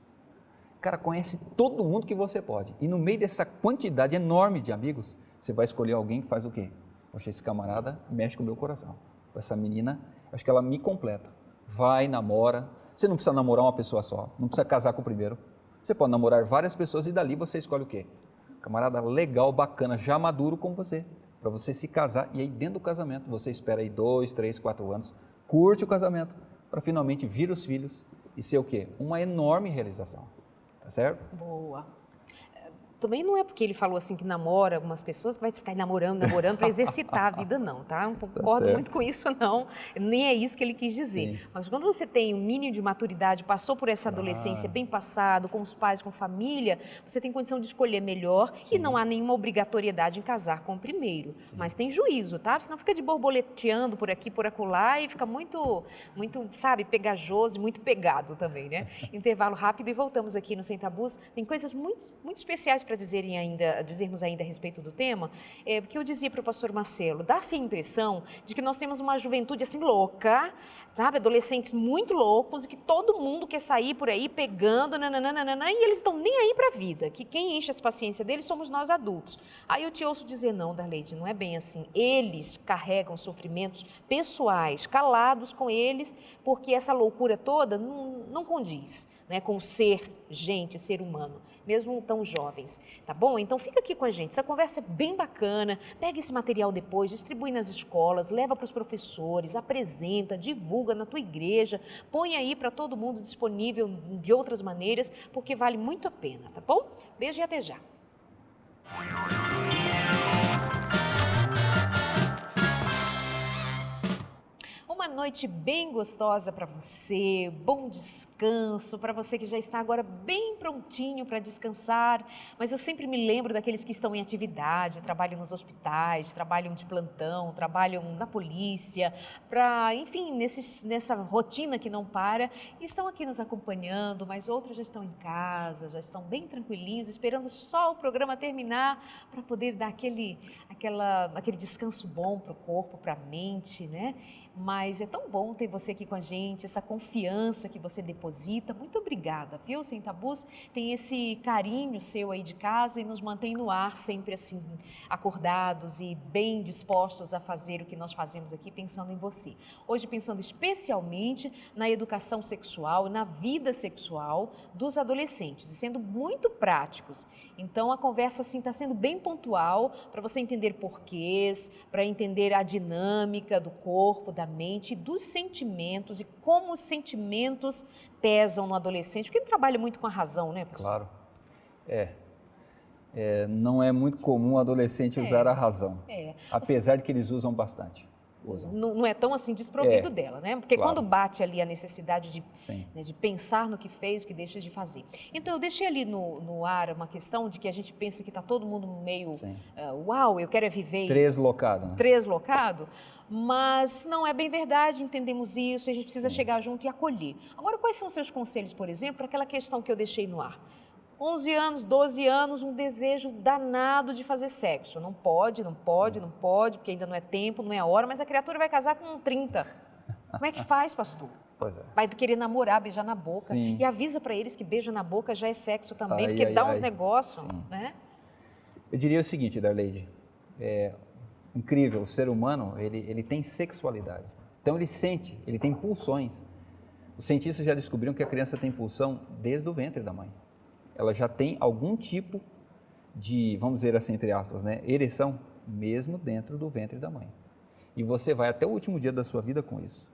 Cara, conhece todo mundo que você pode. E no meio dessa quantidade enorme de amigos, você vai escolher alguém que faz o quê? Poxa, esse camarada mexe com o meu coração. Essa menina, acho que ela me completa. Vai, namora. Você não precisa namorar uma pessoa só. Não precisa casar com o primeiro. Você pode namorar várias pessoas e dali você escolhe o quê? Camarada legal, bacana, já maduro com você. Para você se casar. E aí dentro do casamento, você espera aí 2, 3, 4 anos. Curte o casamento. Para finalmente vir os filhos e ser o quê? Uma enorme realização. Tá certo? Boa. Também não é porque ele falou assim que namora algumas pessoas que vai ficar namorando para exercitar a vida, não, tá? Não concordo muito com isso, não. Nem é isso que ele quis dizer. Sim. Mas quando você tem um mínimo de maturidade, passou por essa adolescência bem passado, com os pais, com a família, você tem condição de escolher melhor. Sim. E não há nenhuma obrigatoriedade em casar com o primeiro. Sim. Mas tem juízo, tá? Senão fica de borboleteando por aqui, por acolá e fica muito, sabe, pegajoso e muito pegado também, né? Intervalo rápido e voltamos aqui no Sem Tabus. Tem coisas muito, muito especiais para dizermos ainda a respeito do tema, porque eu dizia para o pastor Marcelo, dá-se a impressão de que nós temos uma juventude assim louca, sabe, adolescentes muito loucos, e que todo mundo quer sair por aí pegando, nananana, e eles estão nem aí para a vida, que quem enche a paciência deles somos nós adultos. Aí eu te ouço dizer, não, Darleide, não é bem assim, eles carregam sofrimentos pessoais, calados com eles, porque essa loucura toda não condiz, né, com ser gente, ser humano, mesmo tão jovens. tá bom? Então fica aqui com a gente, essa conversa é bem bacana, pega esse material depois, distribui nas escolas, leva para os professores, apresenta, divulga na tua igreja, põe aí para todo mundo disponível de outras maneiras, porque vale muito a pena, tá bom? Beijo e até já. Uma noite bem gostosa para você, bom descanso, para você que já está agora bem prontinho para descansar, mas eu sempre me lembro daqueles que estão em atividade, trabalham nos hospitais, trabalham de plantão, trabalham na polícia, enfim, nessa rotina que não para, e estão aqui nos acompanhando, mas outros já estão em casa, já estão bem tranquilinhos, esperando só o programa terminar para poder dar aquele descanso bom para o corpo, para a mente, né? Mas é tão bom ter você aqui com a gente, essa confiança que você deposita. Muito obrigada, viu? Sem Tabus tem esse carinho seu aí de casa e nos mantém no ar sempre assim, acordados e bem dispostos a fazer o que nós fazemos aqui pensando em você. Hoje pensando especialmente na educação sexual, na vida sexual dos adolescentes e sendo muito práticos. Então a conversa assim está sendo bem pontual para você entender porquês, para entender a dinâmica do corpo, da mente, dos sentimentos e como os sentimentos pesam no adolescente, porque ele trabalha muito com a razão, né, professor? Claro. Não é muito comum o adolescente usar a razão, apesar de que eles usam bastante. Não é tão assim desprovido dela, né? Porque claro. quando bate ali a necessidade de pensar no que fez, o que deixa de fazer. Então, eu deixei ali no ar uma questão de que a gente pensa que está todo mundo meio, uau, eu quero viver... Treslocado. Né? Treslocado, mas não é bem verdade, entendemos isso, a gente precisa chegar junto e acolher. Agora, quais são os seus conselhos, por exemplo, para aquela questão que eu deixei no ar? 11 anos, 12 anos, um desejo danado de fazer sexo. Não pode, porque ainda não é tempo, não é a hora, mas a criatura vai casar com 30. Como é que faz, pastor? Pois é. Vai querer namorar, beijar na boca. Sim. E avisa para eles que beijo na boca já é sexo também, porque dá uns negócios, né? Eu diria o seguinte, Darleide, incrível, o ser humano, ele tem sexualidade. Então ele sente, ele tem pulsões. Os cientistas já descobriram que a criança tem pulsão desde o ventre da mãe. Ela já tem algum tipo de, vamos dizer assim, entre aspas, né, ereção, mesmo dentro do ventre da mãe. E você vai até o último dia da sua vida com isso.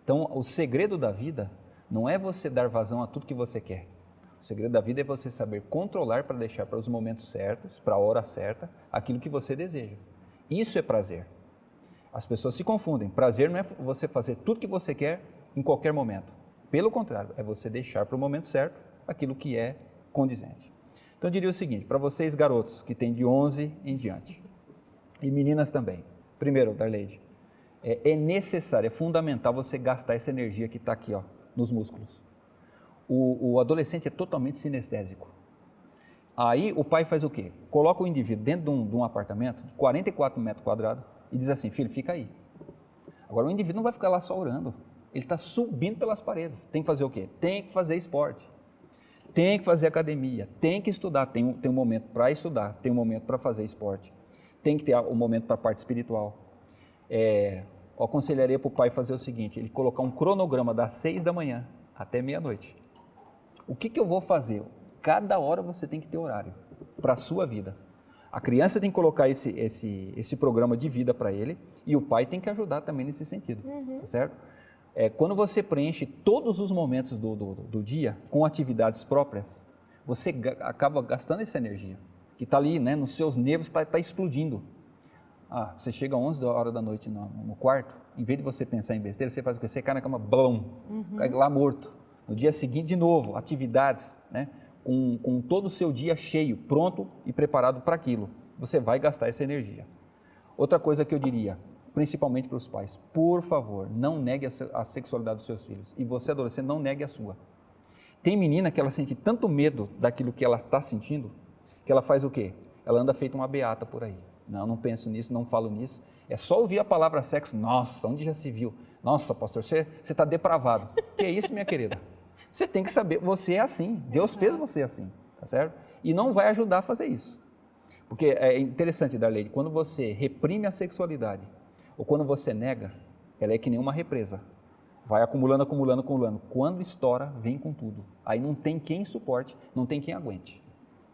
Então, o segredo da vida não é você dar vazão a tudo que você quer. O segredo da vida é você saber controlar para deixar para os momentos certos, para a hora certa, aquilo que você deseja. Isso é prazer. As pessoas se confundem. Prazer não é você fazer tudo que você quer em qualquer momento. Pelo contrário, é você deixar para o momento certo aquilo que é condizente. Então eu diria o seguinte, para vocês garotos que têm de 11 em diante, e meninas também. Primeiro, Darleide, é necessário, é fundamental você gastar essa energia que está aqui, ó, nos músculos. O adolescente é totalmente sinestésico. Aí o pai faz o quê? Coloca o indivíduo dentro de um apartamento de 44 metros quadrados e diz assim, filho, fica aí. Agora o indivíduo não vai ficar lá só orando, ele está subindo pelas paredes. Tem que fazer o quê? Tem que fazer esporte. Tem que fazer academia, tem que estudar, tem um momento para estudar, tem um momento para fazer esporte, tem que ter um momento para a parte espiritual. Eu aconselharia para o pai fazer o seguinte, ele colocar um cronograma das 6 da manhã até meia-noite. O que eu vou fazer? Cada hora você tem que ter horário para a sua vida. A criança tem que colocar esse programa de vida para ele e o pai tem que ajudar também nesse sentido, tá certo? Quando você preenche todos os momentos do dia com atividades próprias, você acaba gastando essa energia, que está ali, né, nos seus nervos, está explodindo. Você chega às 11 horas da noite no quarto, em vez de você pensar em besteira, você faz o quê? Você cai na cama, blum, cai lá morto. No dia seguinte, de novo, atividades, né, com todo o seu dia cheio, pronto e preparado para aquilo. Você vai gastar essa energia. Outra coisa que eu diria, principalmente para os pais, por favor, não negue a sexualidade dos seus filhos. E você, adolescente, não negue a sua. Tem menina que ela sente tanto medo daquilo que ela está sentindo, que ela faz o quê? Ela anda feita uma beata por aí. Não penso nisso, não falo nisso. É só ouvir a palavra sexo, nossa, onde já se viu? Nossa, pastor, você está depravado. Que é isso, minha querida? Você tem que saber, você é assim, Deus fez você assim, tá certo? E não vai ajudar a fazer isso. Porque é interessante, Darleide, quando você reprime a sexualidade, ou quando você nega, ela é que nem uma represa. Vai acumulando, acumulando, acumulando. Quando estoura, vem com tudo. Aí não tem quem suporte, não tem quem aguente.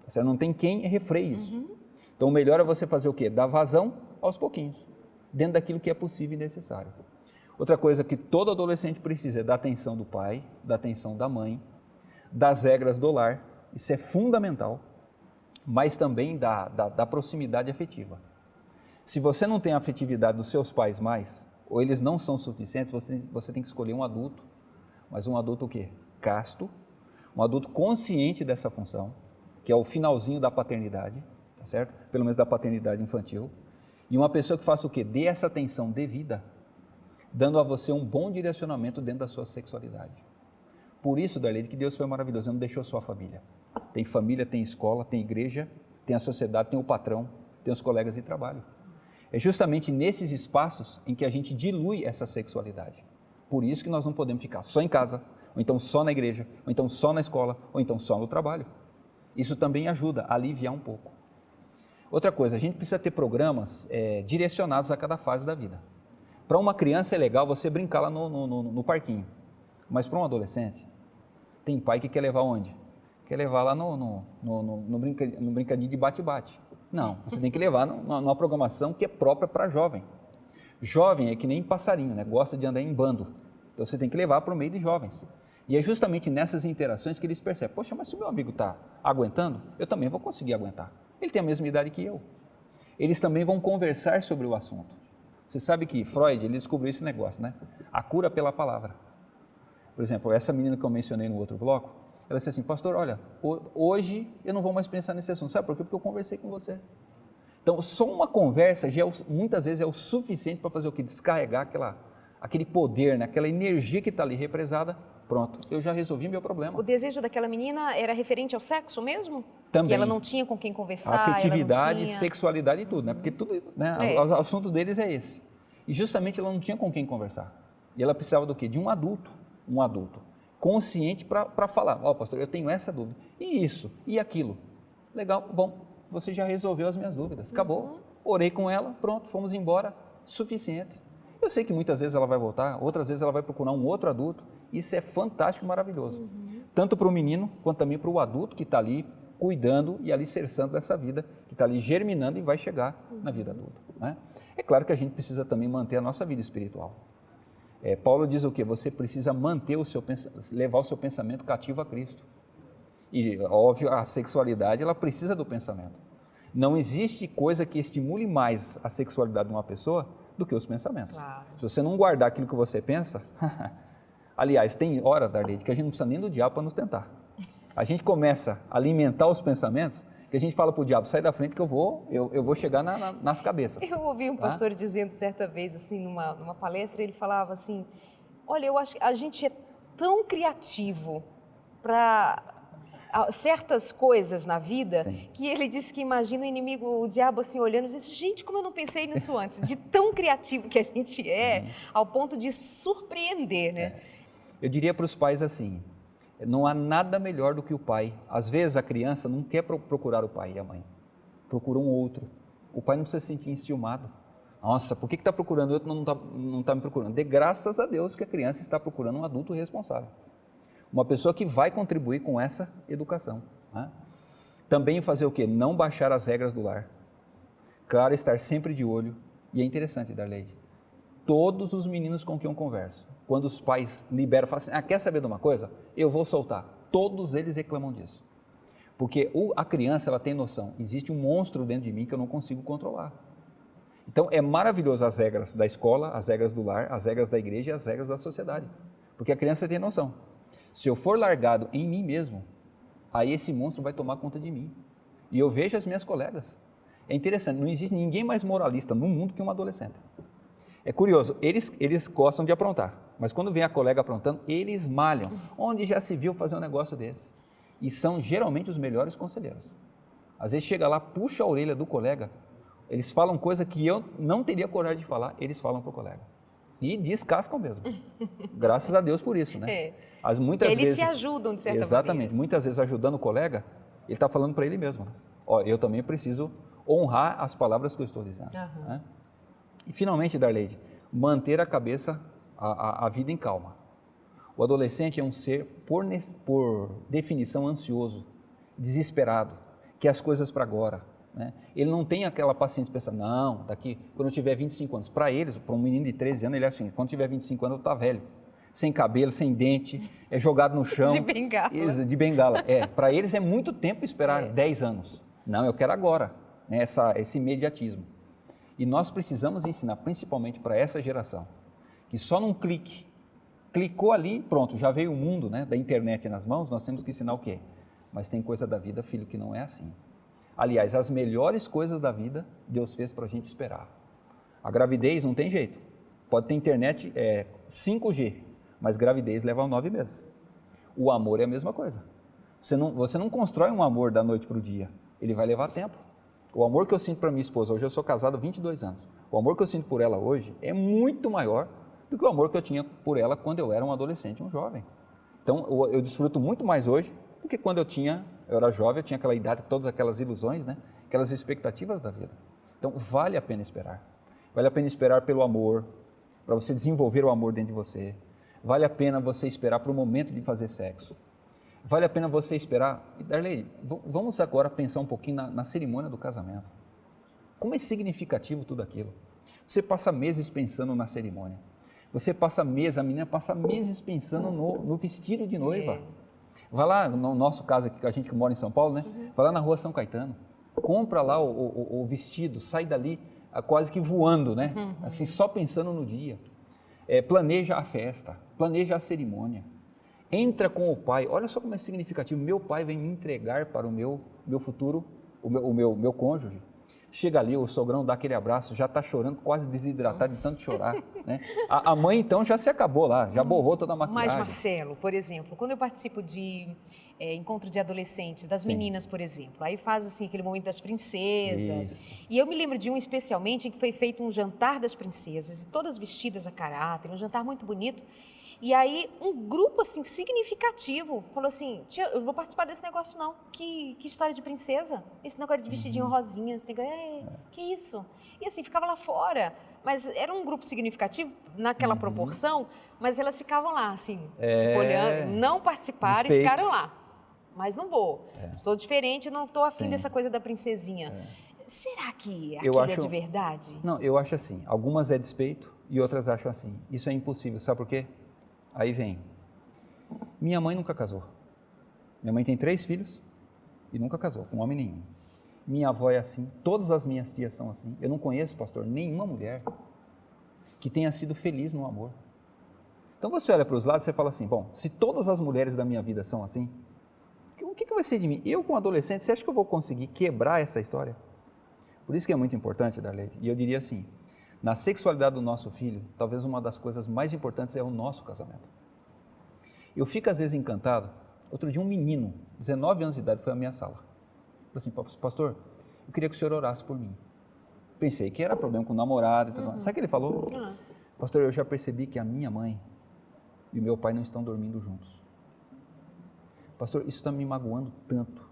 Você não tem quem refreie isso. Então, o melhor é você fazer o quê? Dar vazão aos pouquinhos, dentro daquilo que é possível e necessário. Outra coisa que todo adolescente precisa é da atenção do pai, da atenção da mãe, das regras do lar, isso é fundamental, mas também da proximidade afetiva. Se você não tem a afetividade dos seus pais mais, ou eles não são suficientes, você tem que escolher um adulto, mas um adulto o quê? Casto, um adulto consciente dessa função, que é o finalzinho da paternidade, tá certo? Pelo menos da paternidade infantil, e uma pessoa que faça o quê? Dê essa atenção devida, dando a você um bom direcionamento dentro da sua sexualidade. Por isso, Darlene, que Deus foi maravilhoso, Ele não deixou só a família. Tem família, tem escola, tem igreja, tem a sociedade, tem o patrão, tem os colegas de trabalho. É justamente nesses espaços em que a gente dilui essa sexualidade. Por isso que nós não podemos ficar só em casa, ou então só na igreja, ou então só na escola, ou então só no trabalho. Isso também ajuda a aliviar um pouco. Outra coisa, a gente precisa ter programas direcionados a cada fase da vida. Para uma criança é legal você brincar lá no parquinho, mas para um adolescente, tem pai que quer levar onde? Quer levar lá no brincadinho de bate-bate. Não, você tem que levar numa programação que é própria para jovem. Jovem é que nem passarinho, né? Gosta de andar em bando. Então você tem que levar para o meio de jovens. E é justamente nessas interações que eles percebem, poxa, mas se o meu amigo está aguentando, eu também vou conseguir aguentar. Ele tem a mesma idade que eu. Eles também vão conversar sobre o assunto. Você sabe que Freud, ele descobriu esse negócio, né? A cura pela palavra. Por exemplo, essa menina que eu mencionei no outro bloco, ela disse assim, pastor, olha, hoje eu não vou mais pensar nesse assunto. Sabe por quê? Porque eu conversei com você. Então, só uma conversa muitas vezes é o suficiente para fazer o quê? Descarregar aquele poder, né? Aquela energia que está ali represada. Pronto, eu já resolvi meu problema. O desejo daquela menina era referente ao sexo mesmo? Também. Que ela não tinha com quem conversar, Afetividade, tinha... sexualidade e tudo, né? Porque tudo, né? O assunto deles é esse. E justamente ela não tinha com quem conversar. E ela precisava do quê? De um adulto consciente para falar, ó, pastor, eu tenho essa dúvida, e isso, e aquilo. Legal, bom, você já resolveu as minhas dúvidas, acabou. Orei com ela, pronto, fomos embora, suficiente. Eu sei que muitas vezes ela vai voltar, outras vezes ela vai procurar um outro adulto, isso é fantástico, maravilhoso. Tanto para o menino, quanto também para o adulto que está ali cuidando e alicerçando essa vida, que está ali germinando e vai chegar na vida adulta, né? É claro que a gente precisa também manter a nossa vida espiritual. Paulo diz o quê? Você precisa manter levar o seu pensamento cativo a Cristo. E, óbvio, a sexualidade, ela precisa do pensamento. Não existe coisa que estimule mais a sexualidade de uma pessoa do que os pensamentos. Claro. Se você não guardar aquilo que você pensa... Aliás, tem hora, Darlene, que a gente não precisa nem do diabo para nos tentar. A gente começa a alimentar os pensamentos, que a gente fala para o diabo, sai da frente que eu vou chegar nas cabeças. Eu ouvi um pastor dizendo certa vez, assim, numa palestra, ele falava assim, olha, eu acho que a gente é tão criativo para certas coisas na vida, sim, que ele disse que imagina o inimigo, o diabo assim olhando, e disse, gente, como eu não pensei nisso antes, de tão criativo que a gente é, ao ponto de surpreender, né? Eu diria para os pais assim, não há nada melhor do que o pai. Às vezes a criança não quer procurar o pai e a mãe, procura um outro. O pai não precisa se sentir enciumado. Nossa, por que está procurando outro e não está me procurando? Dê graças a Deus que a criança está procurando um adulto responsável. Uma pessoa que vai contribuir com essa educação, né? Também fazer o quê? Não baixar as regras do lar. Claro, estar sempre de olho. E é interessante, Darlene, todos os meninos com quem eu converso, quando os pais liberam, falam assim, quer saber de uma coisa? Eu vou soltar. Todos eles reclamam disso. Porque a criança, ela tem noção, existe um monstro dentro de mim que eu não consigo controlar. Então, é maravilhoso as regras da escola, as regras do lar, as regras da igreja e as regras da sociedade. Porque a criança tem noção. Se eu for largado em mim mesmo, aí esse monstro vai tomar conta de mim. E eu vejo as minhas colegas. É interessante, não existe ninguém mais moralista no mundo que um adolescente. É curioso, eles gostam de aprontar, mas quando vem a colega aprontando, eles malham. Onde já se viu fazer um negócio desse? E são geralmente os melhores conselheiros. Às vezes chega lá, puxa a orelha do colega, eles falam coisa que eu não teria coragem de falar, eles falam para o colega. E descascam mesmo. Graças a Deus por isso, né? Muitas eles vezes, se ajudam, de certa maneira. Exatamente. Muitas vezes ajudando o colega, ele está falando para ele mesmo. Né? Ó, eu também preciso honrar as palavras que eu estou dizendo. Né? E finalmente, Darlene, manter a cabeça, a vida em calma. O adolescente é um ser, por definição, ansioso, desesperado, quer as coisas para agora, né? Ele não tem aquela paciência de pensar, não, daqui, quando eu tiver 25 anos. Para eles, para um menino de 13 anos, ele acha assim, quando tiver 25 anos eu estou velho, sem cabelo, sem dente, jogado no chão. De bengala. De bengala, para eles é muito tempo esperar 10 anos. Não, eu quero agora, né? Esse imediatismo. E nós precisamos ensinar, principalmente para essa geração, que só num clique, clicou ali, pronto, já veio o mundo, né, da internet nas mãos, nós temos que ensinar o quê? Mas tem coisa da vida, filho, que não é assim. Aliás, as melhores coisas da vida, Deus fez para a gente esperar. A gravidez não tem jeito. Pode ter internet 5G, mas gravidez leva 9 meses. O amor é a mesma coisa. Você não constrói um amor da noite para o dia. Ele vai levar tempo. O amor que eu sinto para minha esposa, hoje eu sou casado há 22 anos. O amor que eu sinto por ela hoje é muito maior do que o amor que eu tinha por ela quando eu era um adolescente, um jovem. Então, eu desfruto muito mais hoje do que quando eu era jovem, eu tinha aquela idade, todas aquelas ilusões, né? Aquelas expectativas da vida. Então, vale a pena esperar. Vale a pena esperar pelo amor, para você desenvolver o amor dentro de você. Vale a pena você esperar para o momento de fazer sexo. Vale a pena você esperar. E Darley, vamos agora pensar um pouquinho na cerimônia do casamento. Como é significativo tudo aquilo? Você passa meses pensando na cerimônia. Você passa meses, a menina passa meses pensando no vestido de noiva. Vai lá, no nosso caso aqui, a gente que mora em São Paulo, né? Vai lá na rua São Caetano, compra lá o vestido, sai dali quase que voando, né? Assim, só pensando no dia. Planeja a festa, planeja a cerimônia. Entra com o pai, olha só como é significativo. Meu pai vem me entregar para o meu futuro, o meu cônjuge. Chega ali, o sogrão dá aquele abraço, já está chorando, quase desidratado de tanto chorar, né? A mãe, então, já se acabou lá, já borrou toda a maquiagem. Mas, Marcelo, por exemplo, quando eu participo de encontro de adolescentes, das meninas, por exemplo, aí faz assim aquele momento das princesas. Isso. E eu me lembro de um especialmente em que foi feito um jantar das princesas, todas vestidas a caráter, um jantar muito bonito. E aí um grupo assim significativo falou assim, tia, eu não vou participar desse negócio não, que história de princesa, esse negócio de vestidinho rosinha, esse negócio, que isso? E assim, ficava lá fora, mas era um grupo significativo naquela proporção, mas elas ficavam lá assim, tipo, olhando, não participaram e ficaram lá, mas não vou, sou diferente, não estou afim dessa coisa da princesinha. Será que aquilo é de verdade? Não, eu acho assim, algumas é despeito e outras acham assim, isso é impossível, sabe por quê? Aí vem, minha mãe nunca casou, minha mãe tem 3 filhos e nunca casou com homem nenhum. Minha avó é assim, todas as minhas tias são assim, eu não conheço, pastor, nenhuma mulher que tenha sido feliz no amor. Então você olha para os lados e você fala assim, bom, se todas as mulheres da minha vida são assim, o que vai ser de mim? Eu como adolescente, você acha que eu vou conseguir quebrar essa história? Por isso que é muito importante, Darley, e eu diria assim, na sexualidade do nosso filho, talvez uma das coisas mais importantes é o nosso casamento. Eu fico às vezes encantado. Outro dia um menino, 19 anos de idade, foi à minha sala. Falou assim, pastor, eu queria que o senhor orasse por mim. Pensei que era problema com o namorado e tudo mais. Sabe o que ele falou? Pastor, eu já percebi que a minha mãe e o meu pai não estão dormindo juntos. Pastor, isso está me magoando tanto.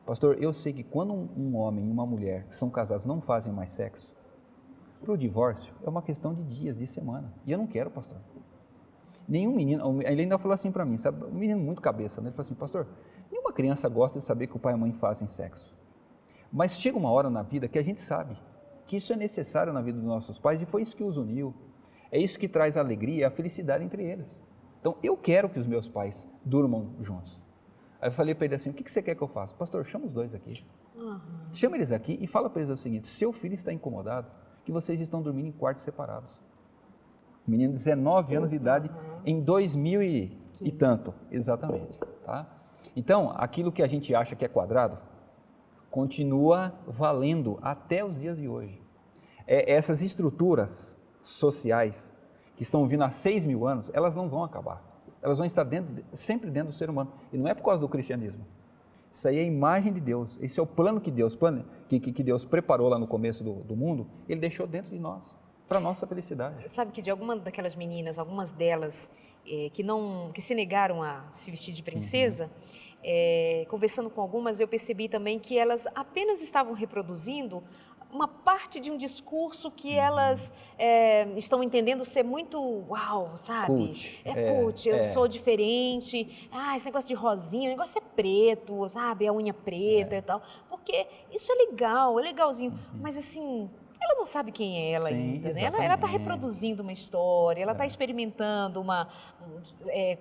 Pastor, eu sei que quando um homem e uma mulher que são casados não fazem mais sexo, para o divórcio é uma questão de dias, de semana. E eu não quero, pastor. Nenhum menino, ele ainda falou assim para mim, sabe, um menino muito cabeça, né? Ele falou assim, pastor, nenhuma criança gosta de saber que o pai e a mãe fazem sexo. Mas chega uma hora na vida que a gente sabe que isso é necessário na vida dos nossos pais e foi isso que os uniu. É isso que traz a alegria, a felicidade entre eles. Então, eu quero que os meus pais durmam juntos. Aí eu falei para ele assim, o que você quer que eu faça? Pastor, chama os dois aqui. Chama eles aqui e fala para eles o seguinte, seu filho está incomodado, que vocês estão dormindo em quartos separados. Menino de 19 anos de idade, em 2000 e tanto, exatamente. Tá? Então, aquilo que a gente acha que é quadrado, continua valendo até os dias de hoje. Essas estruturas sociais que estão vindo há 6.000 anos, elas não vão acabar. Elas vão estar sempre dentro do ser humano. E não é por causa do cristianismo. Isso aí é a imagem de Deus. Esse é o plano que Deus preparou lá no começo do mundo. Ele deixou dentro de nós, para a nossa felicidade. Sabe que de alguma daquelas meninas, algumas delas que se negaram a se vestir de princesa, conversando com algumas, eu percebi também que elas apenas estavam reproduzindo uma parte de um discurso que elas estão entendendo ser muito uau, sabe? Cult. Cult, eu sou diferente, esse negócio de rosinha, o negócio é preto, sabe? A unha preta e tal. Porque isso é legal, é legalzinho, mas assim, ela não sabe quem é ela ainda, né? Ela está reproduzindo uma história, ela está experimentando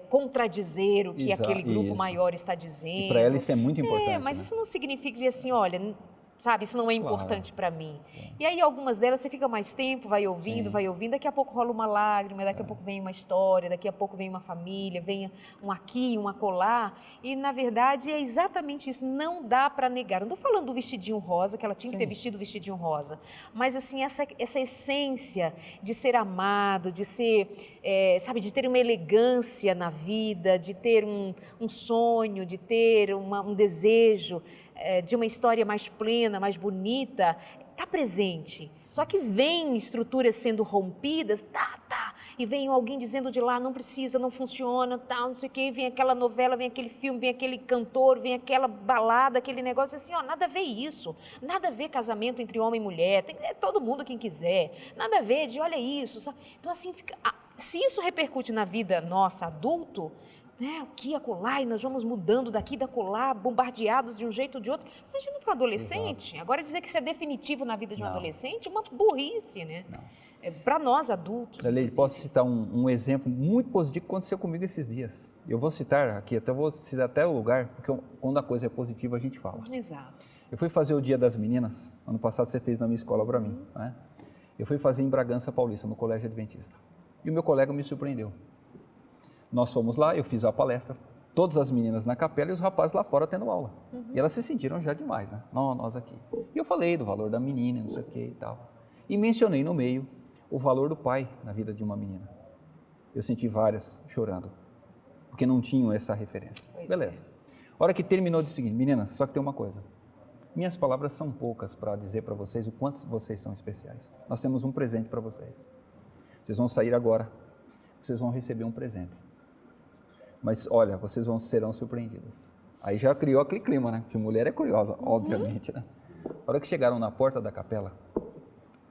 contradizer o que aquele grupo maior está dizendo. E para ela isso é muito importante. Mas né? isso não significa que assim, olha, sabe, isso não é importante para mim. E aí algumas delas você fica mais tempo, vai ouvindo, daqui a pouco rola uma lágrima, daqui a pouco vem uma história, daqui a pouco vem uma família, vem um aqui, um acolá, e na verdade é exatamente isso, não dá para negar. Não estou falando do vestidinho rosa, que ela tinha que ter vestido o vestidinho rosa, mas assim, essa essência de ser amado, de ser, sabe, de ter uma elegância na vida, de ter um sonho, de ter um desejo, de uma história mais plena, mais bonita, está presente. Só que vem estruturas sendo rompidas, e vem alguém dizendo de lá, não precisa, não funciona, não sei o quê, vem aquela novela, vem aquele filme, vem aquele cantor, vem aquela balada, aquele negócio assim, nada a ver isso, nada a ver casamento entre homem e mulher, todo mundo quem quiser, nada a ver de olha isso, sabe? Então assim, se isso repercute na vida nossa, adulto, né, aqui, acolá, e nós vamos mudando daqui, da acolá, bombardeados de um jeito ou de outro. Imagina para um adolescente. Exato. Agora dizer que isso é definitivo na vida de um adolescente, uma burrice, né? Para nós adultos. Leide, posso citar um exemplo muito positivo que aconteceu comigo esses dias. Eu vou citar aqui, vou citar até o lugar, porque quando a coisa é positiva a gente fala. Exato. Eu fui fazer o Dia das Meninas, ano passado você fez na minha escola para mim, né? Eu fui fazer em Bragança Paulista, no Colégio Adventista. E o meu colega me surpreendeu. Nós fomos lá, eu fiz a palestra, todas as meninas na capela e os rapazes lá fora tendo aula. E elas se sentiram já demais, né? Nós aqui. E eu falei do valor da menina, não sei o que e tal. E mencionei no meio o valor do pai na vida de uma menina. Eu senti várias chorando, porque não tinham essa referência. Beleza. A hora que terminou de seguir, meninas, só que tem uma coisa. Minhas palavras são poucas para dizer para vocês o quanto vocês são especiais. Nós temos um presente para vocês. Vocês vão sair agora, vocês vão receber um presente. Mas, olha, vocês serão surpreendidas. Aí já criou aquele clima, né? Que mulher é curiosa, obviamente, né? A hora que chegaram na porta da capela,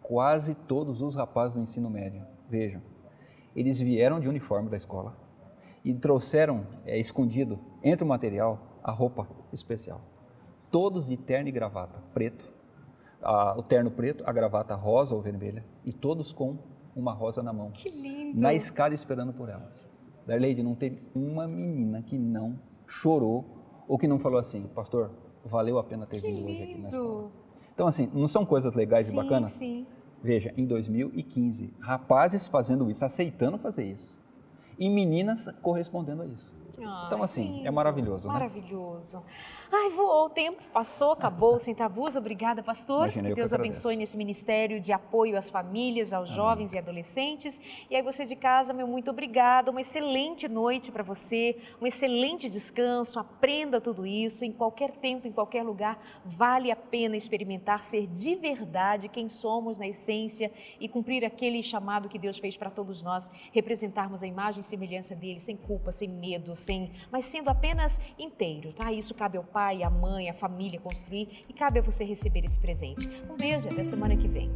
quase todos os rapazes do ensino médio, vejam, eles vieram de uniforme da escola e trouxeram, escondido, entre o material, a roupa especial. Todos de terno e gravata, preto, o terno preto, a gravata rosa ou vermelha, e todos com uma rosa na mão. Que lindo! Na escada esperando por elas. Darleide, não teve uma menina que não chorou ou que não falou assim, pastor, valeu a pena ter vindo hoje aqui na escola. Então, assim, não são coisas legais e bacanas? Sim. Veja, em 2015, rapazes fazendo isso, aceitando fazer isso, e meninas correspondendo a isso. Então, assim, é maravilhoso, né? Maravilhoso. Ai, voou, o tempo passou, acabou, sem tabus. Obrigada, pastor. Imagina, que Deus abençoe nesse ministério de apoio às famílias, aos jovens e adolescentes. E aí você de casa, meu muito obrigada. Uma excelente noite para você, um excelente descanso. Aprenda tudo isso em qualquer tempo, em qualquer lugar. Vale a pena experimentar ser de verdade quem somos na essência e cumprir aquele chamado que Deus fez para todos nós, representarmos a imagem e semelhança dele, sem culpa, sem medo, mas sendo apenas inteiro, tá? Isso cabe ao pai, à mãe, à família construir e cabe a você receber esse presente. Um beijo, até semana que vem.